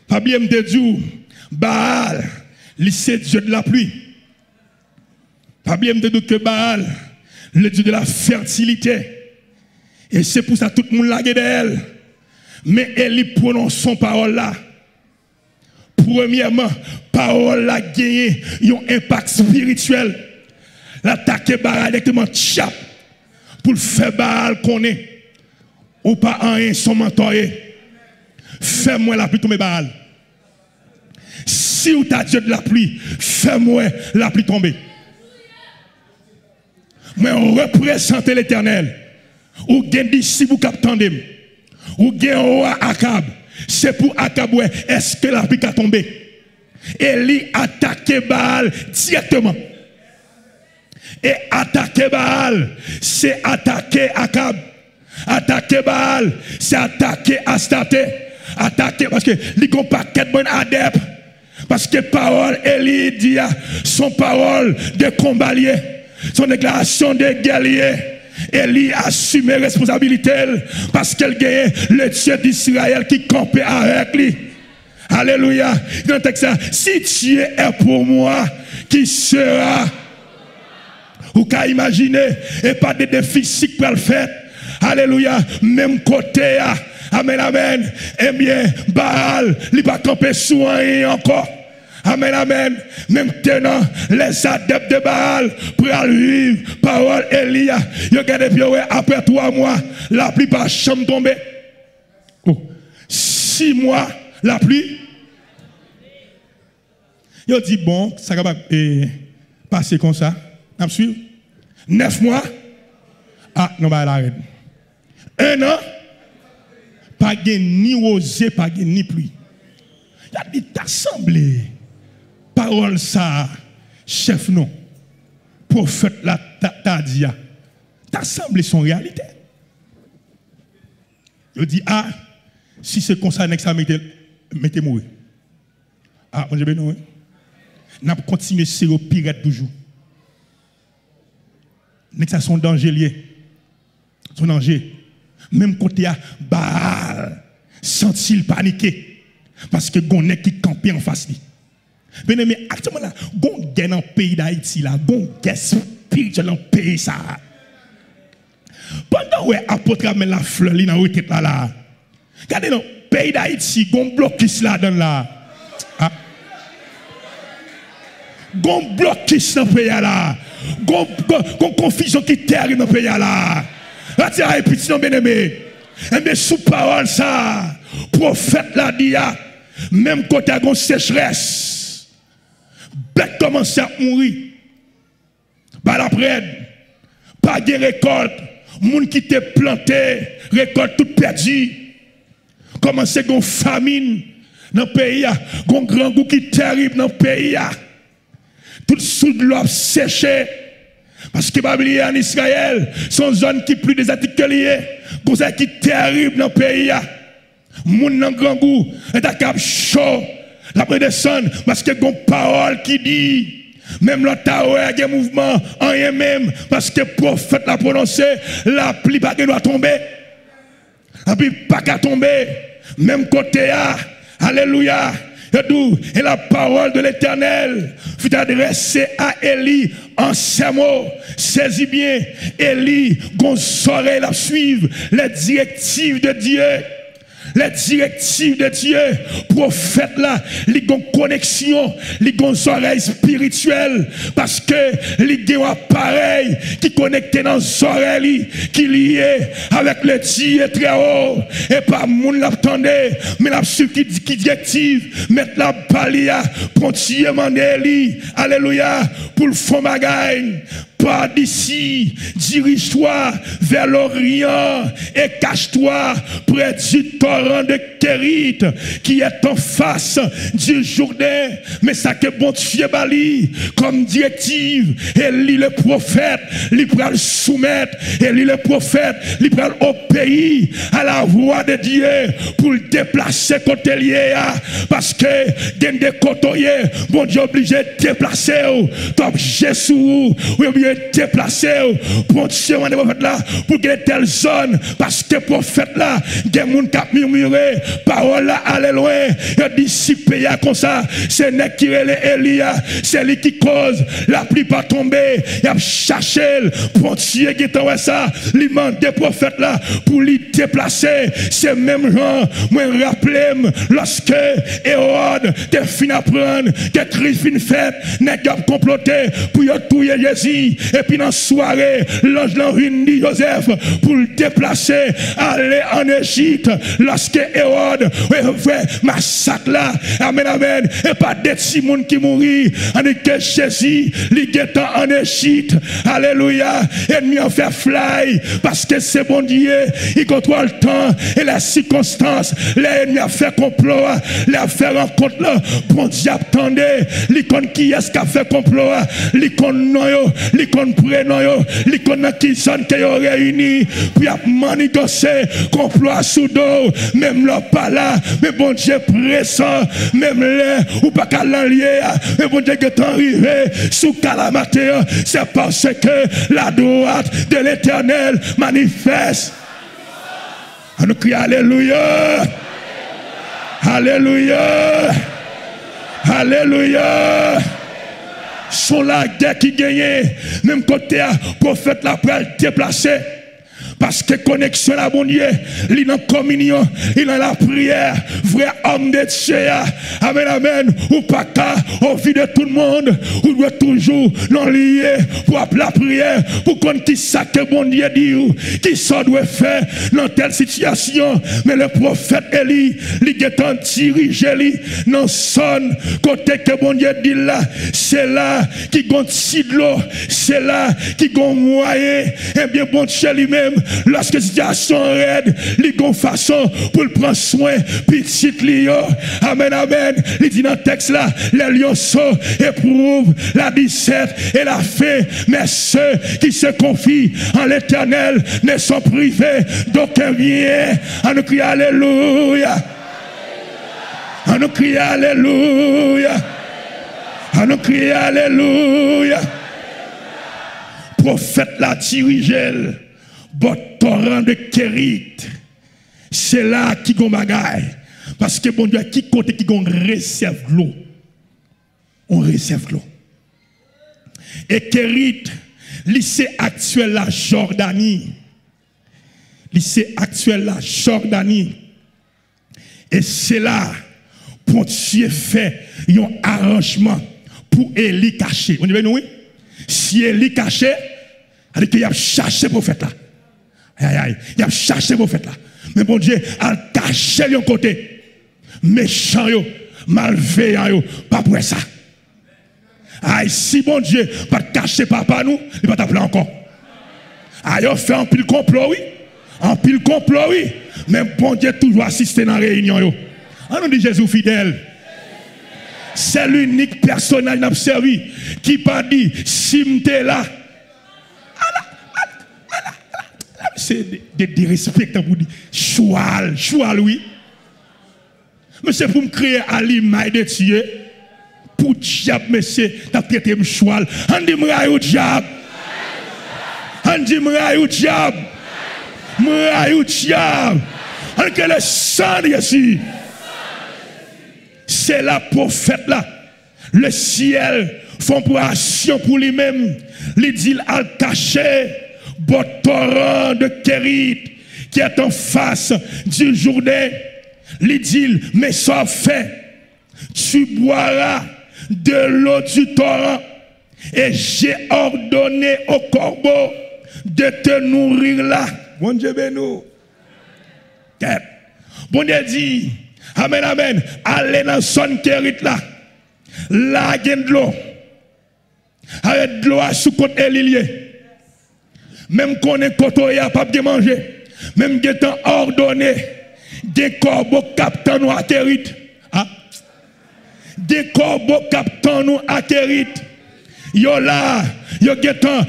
Pas oublier me dire Baal, c'est Dieu de la pluie. Pas oublier me dire que Baal, le Dieu de la fertilité. Et c'est pour ça que tout le monde l'a d'elle. Mais elle prononce son parole là. Premièrement, parole là gagné un impact spirituel. L'attaquer Baal directement chap pour le faire Baal connaît. Ou pas un son mentor. Fais-moi la pluie tomber Baal. Si ou t'as Dieu de la pluie, fais-moi la pluie tomber. Mais on représente l'Éternel. Ou gen disciple ou captandem. Ou gen roi Akab. C'est pour Akab ouais, est-ce que la pluie a tombé? Eli attaqué Baal directement. Et attaquer Baal, c'est attaquer Akab. Attaquer Baal, c'est attaquer Astarte. Attaquer parce que les paquet de bon adeptes. Parce que parole Eli dit son parole de combalier, son déclaration de guerrier. Eli assume responsabilité parce qu'elle gagne le Dieu d'Israël qui campait avec lui. Alléluia. Dans le texte, si Dieu est pour moi, qui sera? Ou qu'à imaginer et pas de déficit pour le faire. Alléluia. Même côté. Amen, amen. Eh bien, Baal, il va camper sous un encore. Amen, amen. Même tenant les adeptes de Baal pour vivre parole Elia. Yo gade puis après 3 mois, la pluie pas chambre tomber. Oh. 6 mois, la pluie. Yo dit bon, ça va passer comme ça. N'a suivre. 9 mois. Ah, non, bah, arrête. 1 an. Pas ni rosée, pas ni pluie. Il a dit t'assemblée. Parole ça, chef non. Prophète la tadia. T'assemblée son réalité. Il dit ah, si c'est comme ça, ça mettez mourir. Ah, on dit non. N'a pas continué c'est au pire toujours. N'est-ce pas son danger lié? Son danger. Même côté à Baal, sent-il paniquer parce que gon est qui campé en face lui. Bien mais actuellement là, gon gagne dans le pays d'Haïti là, gon guerre spirituelle dans le pays ça. Pendant ouais apôtre met la fleur li dans retraite là. Regardez dans le pays d'Haïti, gon blocus là dans là. Ah. gon blocus dans le pays là. Gon confusion qui terrible dans le pays là. Retirez petit non bien-aimé. Et bien sous parole ça, prophète l'a dit, même quand il y a une sécheresse, bête commence à mourir. Par après, pas de récolte, moun qui te planté, récolte tout perdu. Commence à une famine dans le pays, un grand goût qui est terrible dans le pays. Tout sous de l'eau séché. Parce que Babylone en Israël, sont zones qui plus désertiques que liées, cause qui est terrible dans le pays. Moun nan grand goût, et ta cap chaud, la descendre parce que gon parole qui dit, même l'autre il y a un mouvement, en rien même, parce que le prophète l'a prononcé, la pluie pas doit tomber. La pluie pas qu'à tomber, même côté alléluia. Et la parole de l'Éternel fut adressée à Élie en ces mots. Saisis bien, Élie, gonzoré la suivre les directives de Dieu. Les directives de Dieu, prophète là, les connexion, les oreilles spirituelles, parce que les deux appareils qui connectent dans les oreilles, qui liés avec le Dieu très haut, et pas moun l'attendait, mais la qui directive, mettre la balia, pour Dieu mandé, alléluia, pour le fond magagne. Pas d'ici, dirige-toi vers l'Orient et cache-toi près du torrent de Kérit qui est en face du Jourdain. Mais ça que bon Dieu bali comme directive, et lit le prophète, il peut le soumettre, et lit le prophète, il peut au pays à la voix de Dieu pour le déplacer côté lié parce que dans des côtés, bon Dieu obligé de déplacer, top Jésus, oui, déplacer pour Dieu là pour que telle zone parce que prophète là des gens qui murmuré parole là aller loin et dissiper comme ça c'est n'est qui relève Elia c'est lui qui cause la pluie pas tomber il a cherché pour Dieu qui est ça lui demande des prophètes là pour lui déplacer c'est même gens moi rappeler lorsque Hérode te fin apprendre que Christ fin fête n'est pas comploté pour tuer Jésus et puis dans la soirée, l'ange l'a réuni Joseph pour le déplacer, aller en Égypte. Lorsque Hérode fait massacre là, amen, amen, et pas des petits monde qui mourit, en que Jésus, il est en Égypte, alléluia, ennemi en fait fly, parce que c'est bon Dieu, il contrôle le temps et les circonstances, l'ennemi a fait complot, il a fait rencontre là, bon Dieu attendait, l'icône qui est-ce qui a fait complot, l'icône noyo, l'icône prénom yo, l'icône qui sonne que yo réuni, puis a manigancé, complot sous dos, même là pas là, mais bon Dieu pressant, même là, ou pas qu'à l'enlier, mais bon Dieu qui est arrivé, sous calamité, c'est parce que la droite de l'Éternel manifeste. On nous crie alléluia, alléluia, alléluia. Sont la guerre qui gagne, même côté prophète la prêle déplacé. Parce que connexion à bon Dieu, il est dans la communion, il est dans la prière, vrai homme de Dieu. Amen, amen. Ou pas qu'à, au vie de tout le monde, ou doit toujours non lier pour appeler la prière, pour qu'on qui ça que bon Dieu dit, qui ça doit faire dans telle situation. Mais le prophète Élie, il est en dirigé, non son côté que bon Dieu dit là, c'est là qui gonte si de l'eau, c'est là qui gonte moyen, et bien bon Dieu lui-même. Lorsque situation raide, il y a une façon pour le prendre soin, petit lion. Amen, amen. Il dit dans le texte là, les lionceaux éprouvent la 17 et la fin, mais ceux qui se confient en l'Éternel ne sont privés d'aucun bien. On nous crie alléluia. On nous crie alléluia. On nous crie alléluia. Prophète l'a dirigé. Bon torrent de Kérit, c'est là qui gon bagaille. Parce que bon Dieu, qui compte qui gon réserve l'eau. On réserve l'eau. Et Kérit, lycée actuel la Jordanie. Lycée actuel la Jordanie. Et c'est là, pour Dieu fait un arrangement pour Élie caché. On dit nous oui. Si Élie caché, c'est qu'il a cherché le prophète là. Aïe aïe, il a cherché le prophète là. Mais bon Dieu, a caché de côté. Méchant yo, malveillant yo, pas pour ça. Aïe, si bon Dieu pas cacher papa nous, il va t'appeler encore. Aïe, on fait un pile complot oui. En pile complot oui. Mais bon Dieu toujours assisté dans la réunion yo. On nous dit Jésus fidèle. C'est l'unique personnage n'a servi qui pas dit si m'te là. C'est des respectants pour dire choual oui. Mais c'est pour me créer à l'image de Dieu. Pour diable monsieur, t'as traité me choual. On dit m'raille au diable. On dit m'raille au diable. M'raille au diable. On que le sang de Jésus. C'est la prophète là. Le ciel font pour action pour lui-même. Il dit al caché, bon torrent de Kérit qui est en face du Jourdain. Il dit, mais ça fait, tu boiras de l'eau du torrent et j'ai ordonné au corbeau de te nourrir là. Bon Dieu bénou. Bon Dieu dit, amen, amen. Allez dans son Kérit là. Là, il y a de l'eau. Avec de l'eau à sous côté Elilier. Même qu'on est côté, pas de manger. Même qu'il est ordonné. Des corbeaux captant nous à Kérit. Ah. Des corbeaux captant nous à Kérit. Yo là, yo getan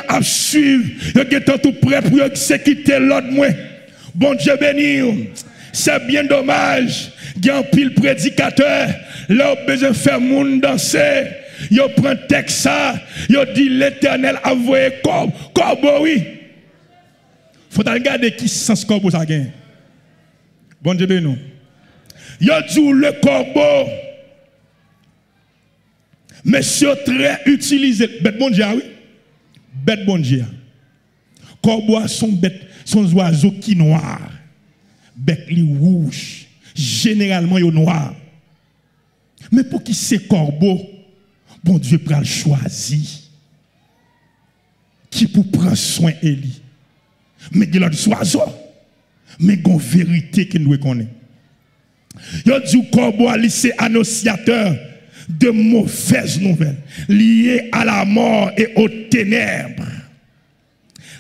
à suivre. Yo getan tout prêt pour exécuter l'ordre moi. Bon Dieu béni. C'est bien dommage. Il y a un pile prédicateur. Là, on besoin de faire monde danser. Yo prend texte ça. Yo dit l'Éternel a envoyé corbeau oui. Faut regarder qui sens corbeau ça gagne. Bon Dieu béni. Yo dit le corbeau. Monsieur très utilisé. Bête bon Dieu oui. Bête bon Dieu. Corbeau sont bêtes, sont oiseaux qui noirs. Bête li rouge. Généralement yo noir. Mais pour qui c'est corbeau, bon Dieu prend le choisir. Qui pour prendre soin Élie. Mais il y a des oiseaux. Mais il y a une vérité que nous connaissons. Il y a du corbeau c'est annonciateur de mauvaises nouvelles liées à la mort et aux ténèbres.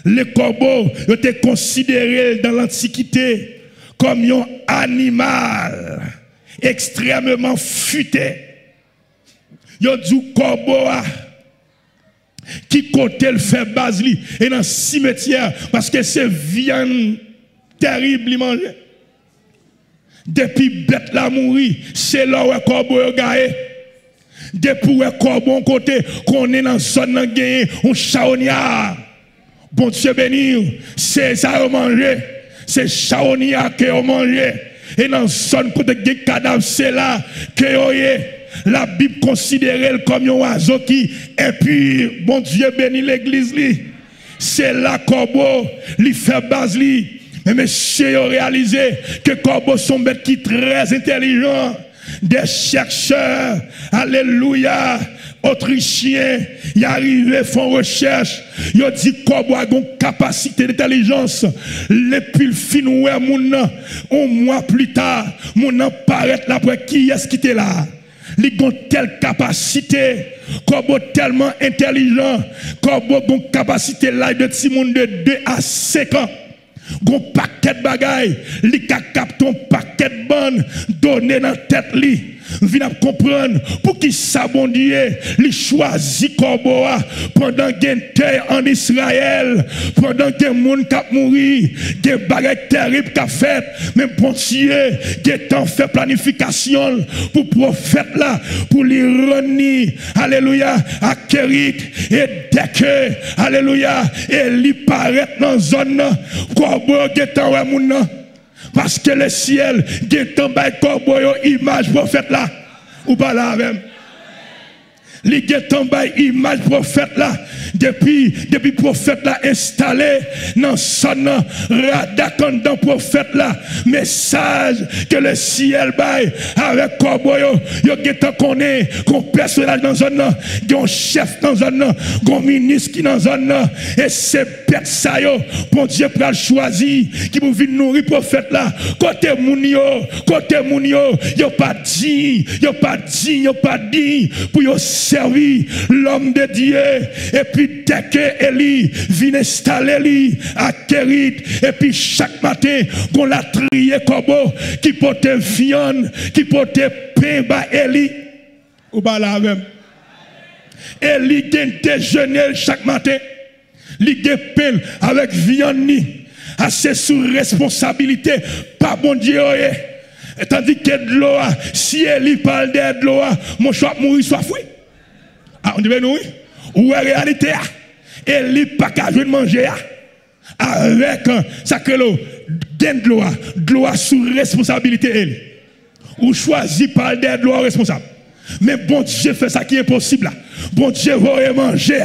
Le corbeau était considéré dans l'Antiquité comme un animal extrêmement futé. Il y a du corbeau qui côté le fait basili et dans le cimetière parce que c'est viande terrible il manger. Depuis bête la mourir, c'est là où le corbeau a gagné. Depuis le corbeau côté qu'on est dans la zone de gagné, on chaognard. Bon Dieu béni, c'est ça à manger. C'est chaognard que on mangé. Et dans la zone côté des cadavres, c'est là que la Bible considère comme un oiseau qui est pur. Bon Dieu béni l'église. C'est là corbeau, li fait base li. Mais monsieur a réalisé que corbeaux sont bêtes qui très intelligents. Des chercheurs, alléluia, autrichiens, ils arrivent, font recherche, ils ont dit corbeau a une capacité d'intelligence. Les piles fin ouais un mois plus tard, mon apparaît là pour qui est-ce qui était là? Ils ont telle capacité, corbeau tellement intelligent, corbeau a une capacité là de petit monde de 2 à 5 ans. Gon paquet de bagaille, li ka capte ton paquet de bonne donné dans tête li. Vina comprendre pour qui ça bon Dieu, li choisi corbeau pendant gen terre en Israël, pendant gen moun k'ap mouri, gen bagaille terrible qu'a fait, même bon Dieu, gen temps fait planification pour prophète là, pour li reni, alléluia, à Kérit et dès que, alléluia, et li paraît dans zone corbeau gen temps ouais moun nan. Parce que le ciel, il y a une image prophète là. Ou pas là même. Il y a une image prophète là. depuis prophète là installé dans son radakan dans prophète là, message que le ciel baille avec corbeau yo getan connaît qu'on personnage dans zone là, un chef dans zone là, un ministre qui dans zone là, et c'est bête ça yo, bon Dieu pral choisi qui pour venir nourrir prophète là, côté moun yo pas dit pour yo servir l'homme de Dieu. Et puis dès que Élie vient installer lui à Kérit, et puis chaque matin qu'on l'a trié corbeau qui portait viande, qui portait pain bas Élie ou bas là même. Élie gagne déjeuner chaque matin, il gagne pain avec viande ni, assez sous responsabilité pas bon Dieu. Et tandis que de l'eau, si Élie parle de l'eau, mon choix mourir soit fouille. Ah, on devait nous, ou en réalité, Élie pas qu'à jouer de manger avec ça que l'eau, de l'eau sous responsabilité Élie. Ou choisi par de l'eau responsable. Mais bon Dieu fait ça qui est possible. Bon Dieu va manger.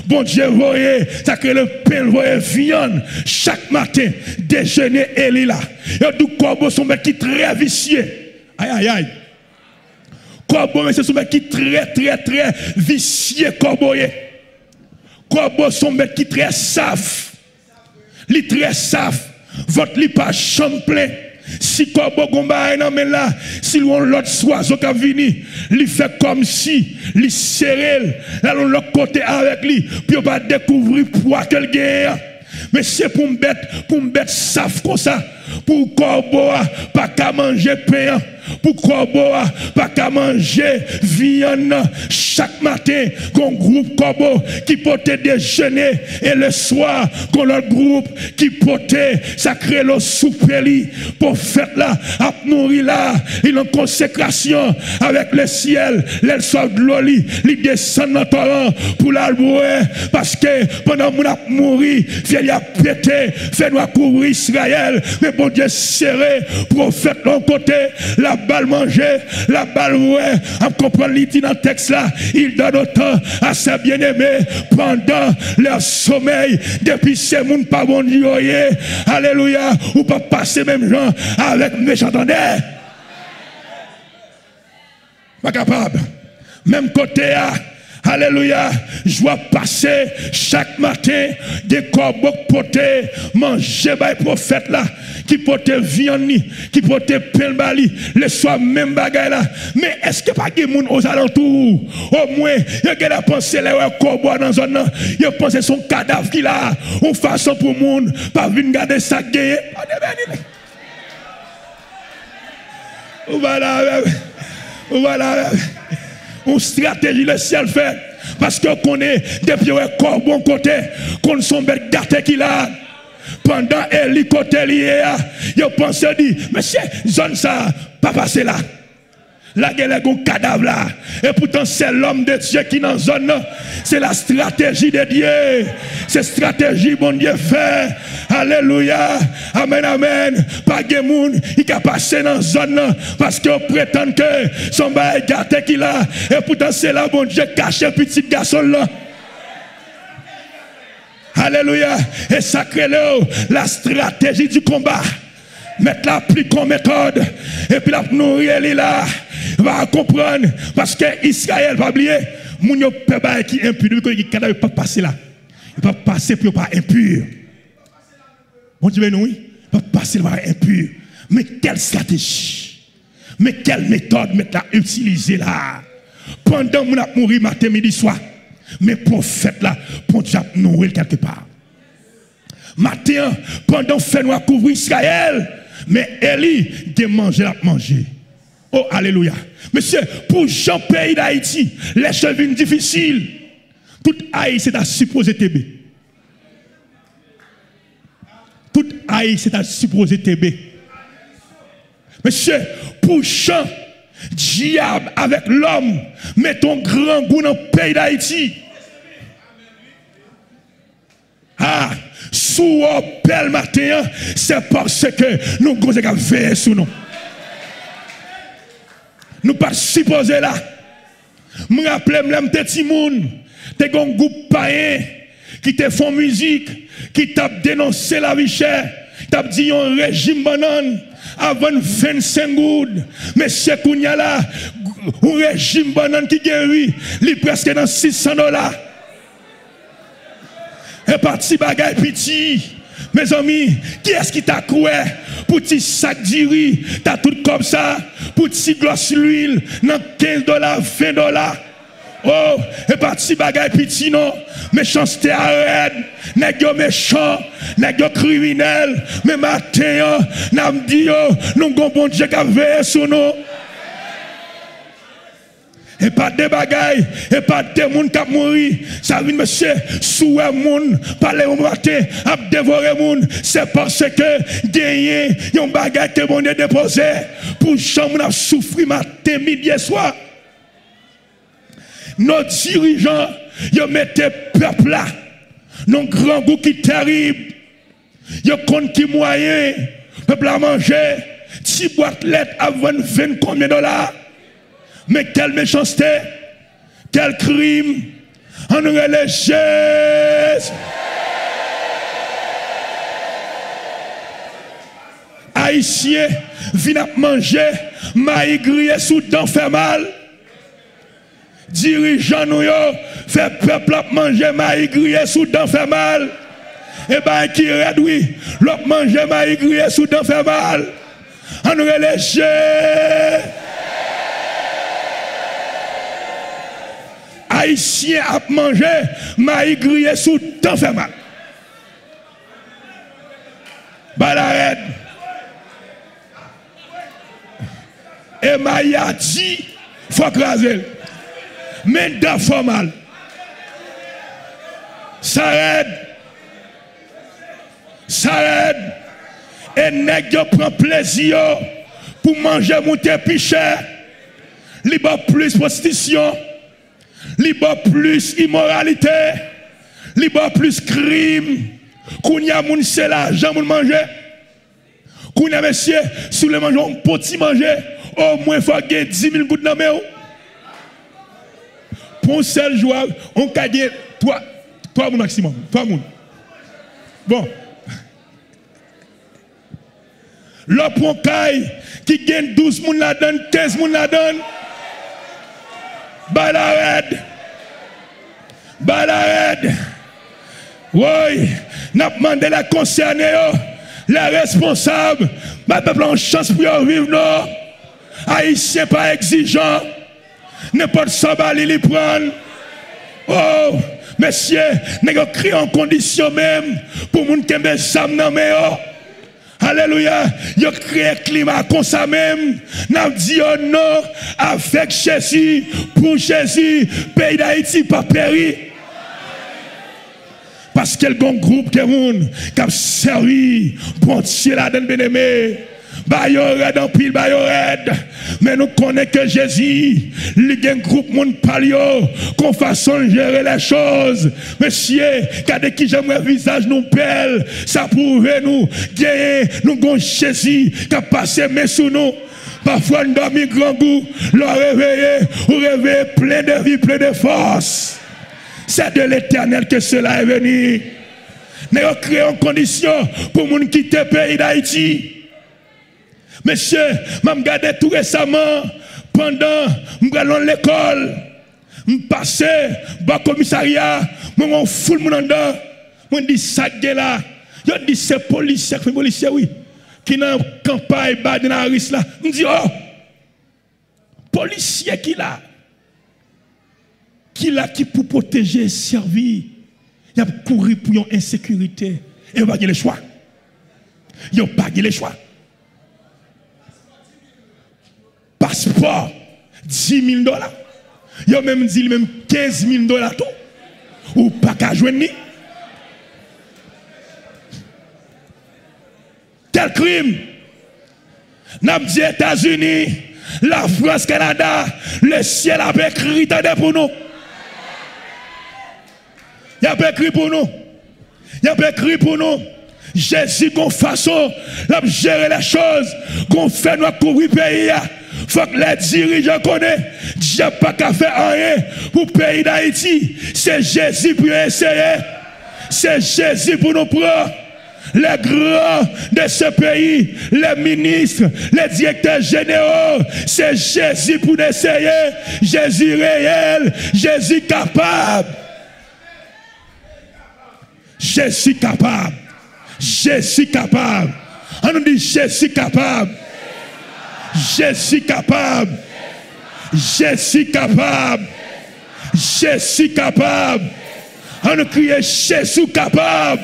Bon Dieu voyez, ça que le pain voyait viande chaque matin déjeuner Élie là. Et du corbeau son mec qui très vicieux. Aïe. Corbeau c'est son mec qui très vicieux corbeau. Corbeau son mec qui très saf. Li très saf. Votre li pas champ plein. Si corbeau gomba non mais là, si l'autre oiseau qui venu, il fait comme si il serré là l'autre côté avec lui, puis on va découvrir poids qu'elle gagne. Mais c'est pour me bête saf comme ça, pour corbeau pas qu'à manger pain, pour corbeau pas qu'à manger viande chaque matin, qu'on groupe corbeau qui portait déjeuner et le soir qu'on l'autre groupe qui portait sacré le soupeli pour faire là à nourrir là, il en consécration avec le ciel, l'aile soit de l'eau, il descend dans torrent pour la boire parce que pendant qu'on a mouru, il a pété, fait nous couvrir Israël, mais bon Dieu serré, prophète l'un côté, la balle manger, la balle ouais, à comprendre l'idée dans le texte là, il donne autant à ses bien-aimés pendant leur sommeil, depuis ces monde pas bon Dieu, alléluia, ou pas passer même gens avec méchant entendez. Pas capable, même côté à alléluia, je vois passer chaque matin des corbeaux potés, manger par les prophètes là, qui potaient viande, qui potaient pain bali, le soir même bagaille là. Mais est-ce que pas des gens aux alentours, au moins, il y a la pensée les corbeaux dans zone là, il pense son cadavre qu'il a, une façon pour monde, pas venir garder ça gagner. Voilà. Une stratégie le ciel fait parce que qu'on est depuis un corbeau côté qu'on sont bête gâté qu'il a pendant Élie côté lié il pense dit monsieur zone ça pas passer là là il y a un cadavre là et pourtant c'est l'homme de Dieu qui dans zone là c'est la stratégie de Dieu c'est stratégie bon Dieu fait alléluia amen pas de monde il a passé dans zone là parce qu'on prétend que son bail gâté qu'il a et pourtant c'est là bon Dieu caché petit garçon là alléluia et sacré la stratégie du combat mettre la plus comme méthode et puis la nourrir là va comprendre parce que Israël va oublier mon yo peba qui impur qui cadavre pas passer là il va passer pour pas impur bon Dieu nous pas passer par impur mais quelle stratégie mais quelle méthode mettre la utiliser là pendant mon a mourir matin midi soir mais prophète là pour Dieu nourrir quelque part matin pendant fait nous couvrir Israël mais Élie de manger la manger. Oh alléluia. Monsieur, pour Jean pays d'Haïti, les choses viennent difficiles. Tout Haïti c'est à supposer TB. Tout Haïti c'est à supposer TB. Monsieur, pour Jean, diable avec l'homme, mettons grand goût dans le pays d'Haïti. Ah, sous bel matin, c'est parce que nous avons veillé sur nous. Nous pas supposés là. Je me rappelle, je petit monde, t'es un groupe païen qui te font musique, qui t'a dénoncé la vie chère, t'a dit un régime banane avant 25 gouttes. Mais c'est qu'on y a là, un régime banane qui guérit, il est presque dans $600. Et parti bagay petit. Mes amis, qui est-ce qui t'a croué pour petit sac d'iri, t'as tout comme ça, pour petit gloss l'huile, dans $15, $20. Oh, et parti bagay petit non, méchanceté arrête, nèg yo méchant, nèg yo criminel, mais matin, n'a dit yo, nous gon bon Dieu qui a veillé sur nous. Et pas de bagailles, et pas de monde qui a mouru. Ça veut monsieur, souhait monde, parler au matin, à dévorer monde. C'est parce que gagner, y a un bagage que bon Dieu déposé pour chambre à souffrir matin, midi et soir. Nos dirigeants, ils mettent le peuple là, nos grands goûts qui terrible. Ils comptent qui moyen, peuple à manger, si boîte lettre à 20 combien de $. Mais quelle méchanceté, quel crime, en religieux. Haïtiens viennent manger, maïs grillé sous dents fait mal. Dirigeants nous fait peuple manger, maïs grillé sous dents fait mal. Et bien qui réduit, l'autre manger, maïs grillé sous dents fait mal. En religieux. Haïtien a mangé, maïs grillé sous temps fait mal. Balarède. Et maïs a dit, faut craser. Mais d'un faut mal. Ça aide. Et nèg yo prend plaisir pour manger monter piché. Li ba plus prostitution. Li ba plus immoralité, li ba plus crime. Kounya moun c'est l'argent moun manger. Kounya monsieur, sous le manger on petit manger, au moins faut gagner 10 000 gouttes dans main. Pour un seul joueur, on ka gagner 3 moun maximum, 3 moun. Bon. Là pour un caille qui gagne 12 moun la donne, 15 moun la donne. Balarède. Oui, n'a demandé la concernée, les responsables, ma peuple en chance pour vivre, non. Haïtien pas exigeant, n'importe ça va les prendre. Oh, monsieur, n'a créé en condition même pour moun qui me sam nan me yo. Alléluia, il a créé un climat comme ça même. N'a dit oh non, avec Jésus, pour Jésus, pays d'Haïti pas péri. Parce qu'il y a un groupe de monde qui a servi, bon Dieu la donne bien-aimé. Bayorette en pile, bayorette. Mais nous connaissons que Jésus, il y a un groupe de monde palio, qu'on façon de gérer les choses. Monsieur, quand qui j'aime le visage nous belle, ça pourrait nous gagner, nous avons Jésus qui a passé mes sous nous. Parfois nous dormons grand goût, le réveiller, ou réveiller plein de vie, plein de force. C'est de l'Éternel que cela est venu. Nous avons créé une condition pour nous quitter le pays d'Haïti. Monsieur, je regardé tout récemment, pendant que je allais à l'école, je passais au commissariat, je fous le monde dedans, je dis ça là, je dis c'est policier, oui, qui dans la campagne, dans la rue là, je dis oh, policier qui là, qui pour protéger, servir, il a couru pour une insécurité, et il n'a pas le choix. Il n'a pas le choix. Passeport, $10 000. Il a même dit même $15 000 tout. Ou pas qu'à joindre. Quel crime? N'a dit États-Unis, la France, Canada, le ciel a écrit pour nous. Il a écrit pour nous. Il a écrit pour nous. Jésus, qu'on façon, de gérer les choses, qu'on fait nous courir pays. Faut que les dirigeants connaissent. J'ai pas qu'à faire rien pour le pays d'Haïti. C'est Jésus pour essayer. C'est Jésus pour nous prendre. Les grands de ce pays, les ministres, les directeurs généraux, c'est Jésus pour nous essayer. Jésus réel, Jésus capable. Jésus capable. Jésus capable. On nous dit Jésus capable. Jésus capable. Jésus capable. Jésus capable. On nous crie Jésus capable.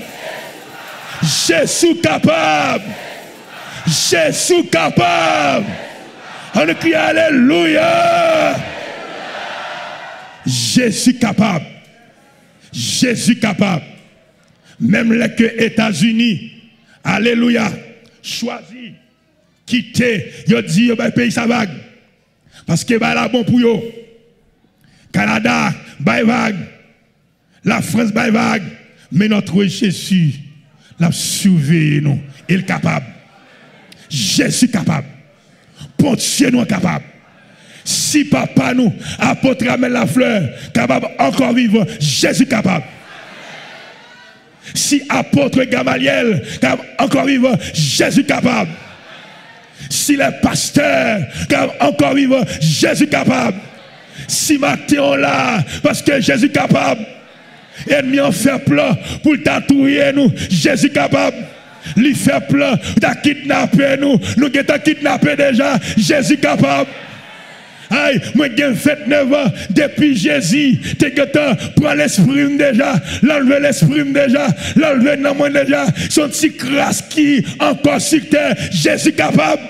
Jésus capable. Jésus capable. On nous crie Alléluia. Jésus capable. Jésus capable. Même les que États-Unis, Alléluia, choisi, quitter, ils disent que le pays ça vague. Parce que c'est là bon pour eux. Canada, c'est vague. La France, c'est vague. Mais notre Jésus, l'a surveillé nous. Il est capable. Jésus est capable. Bon Dieu nous est capable. Si papa nous, apôtre amène la fleur, capable encore vivre, Jésus est capable. Si apôtre Gamaliel, capable encore vivre, Jésus est capable. Si les pasteurs, capable encore vivre, Jésus est capable. Si Mathéon là, parce que Jésus est capable. Ennemi en fait plan pour tatouer nous, Jésus est capable. Lui fait plan, t'as kidnappé nous, nous t'as kidnappé déjà, Jésus est capable. Aïe, moi j'ai fait 9 ans depuis Jésus, t'es que prends l'esprit déjà, l'enlever l'esprit déjà, l'enlever dans moi déjà, son petit crasse qui encore sur terre, Jésus est capable.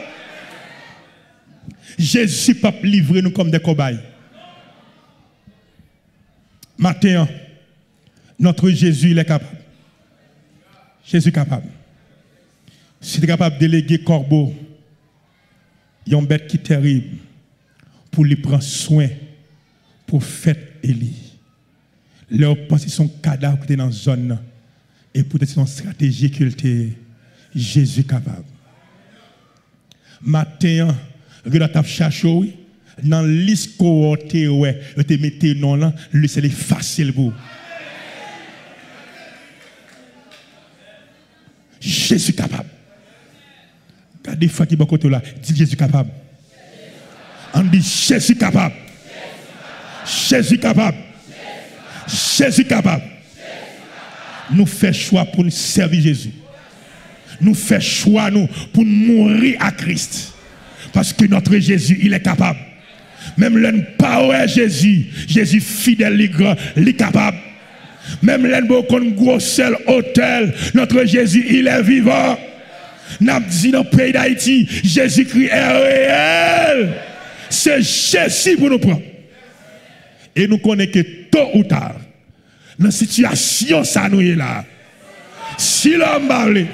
Jésus pas livrer nous comme des cobayes. Maintenant, notre Jésus, il est capable. Jésus est capable. Si tu es capable de déléguer corbeau, il y a une bête qui est terrible, pour lui prendre soin, pour faire Élie. Leur pensée son cadavre qui est dans la zone, et pour son stratégie qu'il était, Jésus est capable. Matin, regarde ta chercher, dans la liste cohorte, ouais, te mettez non là, lui c'est facile pour. Jésus capable. Regardez fois qui est côté là, dit Jésus capable. On dit Jésus capable. Jésus capable. Jésus capable. Nous faisons choix pour nous servir Jésus. Nous faisons choix nous pour mourir à Christ. Parce que notre Jésus, il est capable. Même l'un pas Jésus, Jésus fidèle, il est capable. Même l'un beaucoup gros seul hôtel, notre Jésus, il est vivant. N'a dit dans le pays d'Haïti, Jésus-Christ est réel. C'est Jésus pour nous prendre. Et nous connaissons que tôt ou tard, dans la situation ça nous est là. Si l'homme parle,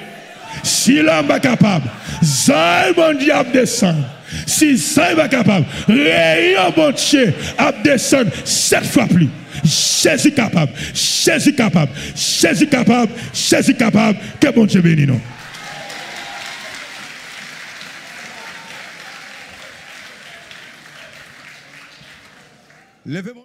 si l'homme est capable, ça bon Dieu a descendre. Si ça est capable, rayon bon Dieu a descendre 7 fois plus. Jésus capable, Jésus capable, Jésus capable, Jésus capable. Que bon Dieu bénisse nous. Levez